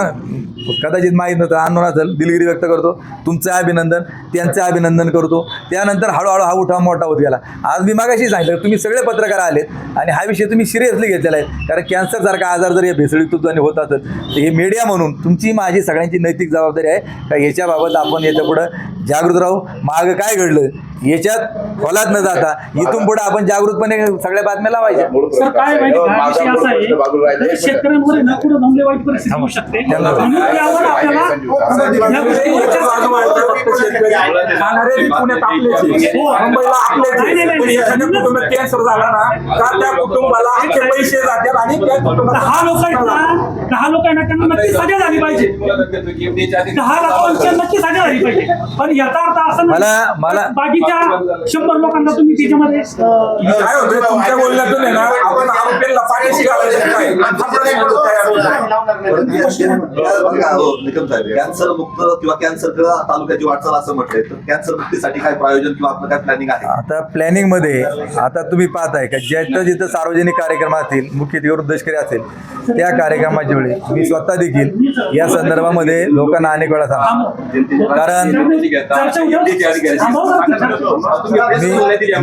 Speaker 1: कदाचित माहीत नव्हतं, अननोन असेल, दिलगिरी व्यक्त करतो, तुमचं अभिनंदन, त्यांचं अभिनंदन करतो. त्यानंतर हळूहळू हा उठाव मोठा होत गेला. आज मी मागाशी सांगितलं, तुम्ही सगळे पत्रकार आलेत आणि हा विषय तुम्ही सिरियसली घेतलेला आहे, कारण कॅन्सरसारखा आजार जर या भेसळीतून होत असेल तर हे मीडिया म्हणून तुमची माझी सगळ्यांची नैतिक जबाबदारी आहे का याच्याबाबत आपण याच्या पुढं जागृत राहू. मागं काय घडलं याच्यात खोलात न जाता इथून पुढे आपण जागृतपणे सगळ्या बातम्या लावायच्या.
Speaker 3: सर काय माहिती का, विषय असा आहे की शेतकऱ्यांवर ना पुढे थांबले वाईट परिस्थिती होऊ शकते, म्हणून त्यावर आपल्याला या गोष्टीवर
Speaker 6: बाजू मांडतात, फक्त शेतकरी खाणारे बी पुण्यात आपलेच आहे, मुंबईला आपलेच आहे. पण एखाद्या कुटुंबात कॅन्सर झाला ना का त्या कुटुंबाला अख्खे पैसे जातात आणि त्या कुटुंबात
Speaker 3: 10 लोक आहेत ना, 10 लोक आहे ना, त्यांना नक्की सजा झाली पाहिजे. 10 लाखांची नक्की सजा झाली पाहिजे. पण याचा अर्थ असं नाही
Speaker 1: मला-
Speaker 3: बाकीच्या 100 लोकांना तुम्ही त्याच्यामध्ये
Speaker 6: काय होतं तुमच्या बोलण्यातून आहे ना, आपण आरोपींना पाठीशी घालायचं काय हा प्रश्न तयार होतो.
Speaker 2: कॅन्सर मुक्त किंवा कॅन्सर तालुक्याची वाटचाल असं म्हटलंय, तर कॅन्सर मुक्तीसाठी काय प्रयोजन किंवा आपलं काय प्लॅनिंग आहे?
Speaker 1: आता प्लॅनिंगमध्ये आता तुम्ही पाहताय का जिथं जिथं सार्वजनिक कार्यक्रम असतील, मुख्य दशकरी असेल, त्या कार्यक्रमाच्या वेळी मी स्वतः देखील या संदर्भामध्ये लोकांना अनेक वेळा सांगतो. कारण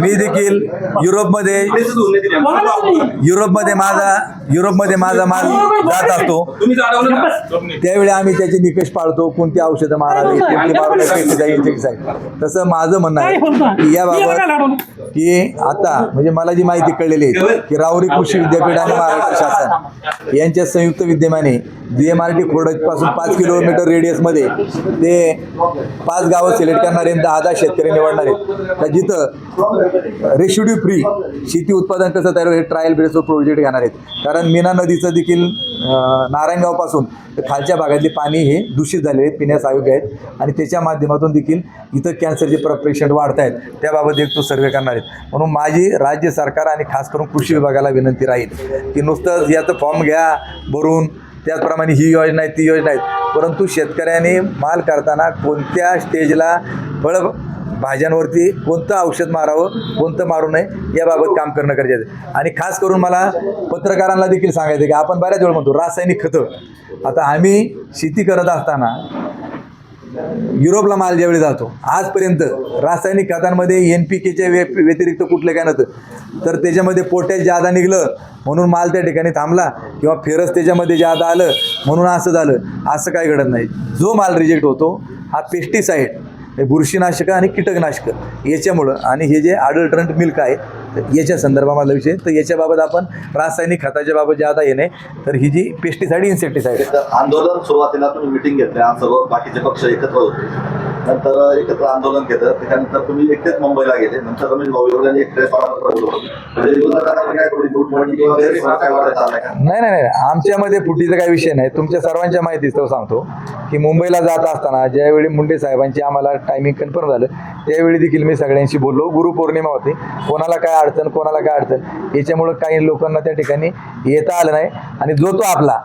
Speaker 1: मी देखील युरोपमध्ये माझा माल जात असतो, त्यावेळी आम्ही त्याचे निकष पाळतो, कोणती औषधं मारावी, कोणती मारावी. तसं माझं म्हणणं आहे की याबाबत की आता म्हणजे मला जी माहिती कळलेली आहे की राहुरी कृषी विद्यापीठ आणि महाराष्ट्र शासन यांच्या संयुक्त विद्यमाने DMRT खोडपासून 5 किलोमीटर रेडियसमध्ये ते 5 गावं सिलेक्ट करणारे 10 शेतकरी निवडणार आहेत का जिथं रेसिड्यू फ्री शेती उत्पादन कसं तयार हे ट्रायल बेसवर प्रोजेक्ट घेणार आहेत. कारण मीना नदीचं देखील नारायणगावपासून खालच्या भागातले पाणी हे दूषित झालेले आहेत, पिण्यास अयोग्य आहेत आणि त्याच्या माध्यमातून देखील इथं कॅन्सरचे पेशंट वाढत आहेत, त्याबाबत एक तो सर्वे करणार आहेत. म्हणून माझी राज्य सरकार आणि खास करून कृषी विभागाला विनंती राहील की नुसतं याचं फॉर्म घ्या भरून, त्याचप्रमाणे ही योजना आहे ती योजना आहेत, परंतु शेतकऱ्याने माल करताना कोणत्या स्टेजला फळ भाज्यांवरती कोणतं औषध मारावं, कोणतं मारू नये याबाबत काम करणं गरजेचं आहे. आणि खास करून मला पत्रकारांना देखील सांगायचं की आपण बऱ्याच वेळ म्हणतो रासायनिक खतं. आता आम्ही शेती करत असताना युरोपला माल ज्यावेळी जातो, आजपर्यंत रासायनिक खतांमध्ये NPKच्या व्यतिरिक्त कुठलं काय नव्हतं, तर त्याच्यामध्ये पोटॅश जादा निघलं म्हणून माल त्या ठिकाणी थांबला किंवा फेरस त्याच्यामध्ये जादा आलं म्हणून असं झालं, असं काय घडत नाही. जो माल रिजेक्ट होतो हा पेस्टिसाईड, बुरशीनाशकं आणि कीटकनाशकं याच्यामुळं आणि हे जे अडल्ट्रंट मिल्क आहे याच्या संदर्भामधला विषय, तर याच्याबाबत आपण रासायनिक खताच्या बाबत ज्यादा येणे, तर ही जी पेस्टिसाईड इन्सेक्टिसाईड
Speaker 2: आंदोलन सुरुवातीला तुम्ही मिटिंग घेतल्या, सर्व बाकीचे पक्ष एकत्र होते, नंतर एकत्र आंदोलन केलं, त्याच्यानंतर तुम्ही एकटेच मुंबईला गेले, नंतर रमेश भाऊ यांनी एकटेच
Speaker 1: नाही, आमच्यामध्ये फुटीचा काही विषय नाही. तुमच्या सर्वांच्या माहितीचं सांगतो की मुंबईला जात असताना ज्यावेळी मुंडे साहेबांची आम्हाला टायमिंग कन्फर्म झालं त्यावेळी देखील मी सगळ्यांशी बोललो. गुरुपौर्णिमा होती, कोणाला काय अडचण कोणाला काय अडचण याच्यामुळं काही लोकांना त्या ठिकाणी येता आलं नाही आणि जो तो आपला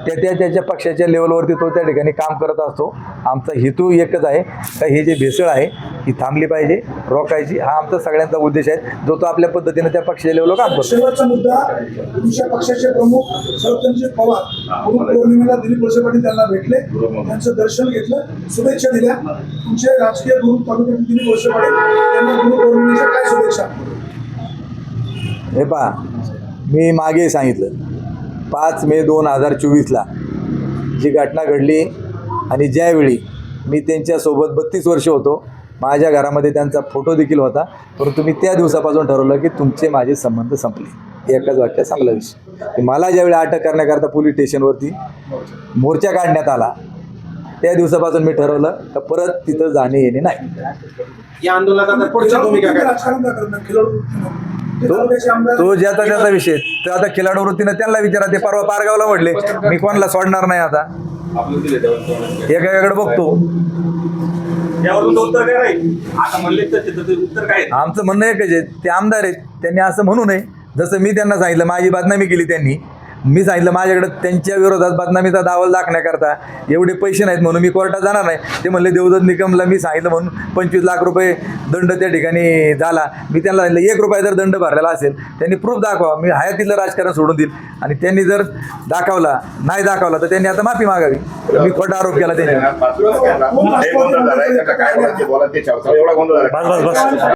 Speaker 1: त्याच्या पक्षाच्या लेवलवरती तो त्या ठिकाणी काम करत असतो. आमचा हेतू एकच आहे का हे जे भेसळ आहे ही थांबली पाहिजे, रोखायची, हा आमचा सगळ्यांचा उद्देश आहे. जो तो आपल्या पद्धतीने त्या पक्षाच्या लेवलवर काम करतो.
Speaker 9: शेवटचा मुद्दा, तुमच्या पक्षाचे प्रमुख शरदचंद्रजी पवार गुरुपौर्णिमेला दिलीप वळसे पाटील त्यांना भेटले, त्यांचं दर्शन घेतलं, शुभेच्छा दिल्या. तुमचे राजकीय गुरु तालुक्यातील दिलीप वळसे पाटील यांना गुरुपौर्णिमेच्या काय शुभेच्छा?
Speaker 1: हे पहा, मी मागे सांगितलं 5 मे 2024ला जी घटना घडली आणि ज्यावेळी मी त्यांच्यासोबत 32 वर्ष होतो, माझ्या घरामध्ये त्यांचा फोटो देखील होता, परंतु मी त्या दिवसापासून ठरवलं की तुमचे माझे संबंध संपले. एकाच वाक्यात सांगला विषय. मला ज्यावेळी अटक करण्याकरता पोलीस स्टेशनवरती मोर्चा काढण्यात आला त्या दिवसापासून मी ठरवलं तर परत तिथं जाणे येणे नाही.
Speaker 4: या आंदोलनात पुढच्या भूमिका काय?
Speaker 9: राजकारण का करणार?
Speaker 1: तो ज्याचा त्याचा विषय, तर आता खिलाडू वृत्तीनं त्यांना विचारा. ते परवा पारगावला म्हटले मी कोणाला सोडणार नाही, आता एकाकडे बघतो
Speaker 8: यावर तुमचं उत्तर काय राहील? आता म्हणले तर त्याचं उत्तर काय आहे?
Speaker 1: आमचं म्हणणं एकच आहे, ते आमदार आहेत, त्यांनी असं म्हणू नये. जसं मी त्यांना सांगितलं, माझी बदनामी केली त्यांनी. मी सांगितलं माझ्याकडे त्यांच्या विरोधात बदनामीचा दावा दाखण्याकरता एवढे पैसे नाहीत म्हणून मी कोर्टात जाणार नाही. ते म्हणले देवदत्त निकमला मी सांगितलं म्हणून 25 लाख रुपये दंड त्या ठिकाणी झाला. मी त्यांना सांगितलं 1 रुपया जर दंड भरलेला असेल त्यांनी प्रूफ दाखवा, मी हयातीतलं राजकारण सोडून देईल. आणि त्यांनी जर नाही दाखवला तर त्यांनी आता माफी मागावी. मी खोटा आरोप केला त्यांनी.
Speaker 5: गोंधळ झालाय, त्याचा काय बोलायचं बोला, ते एवढा गोंधळ झाला.
Speaker 1: बस.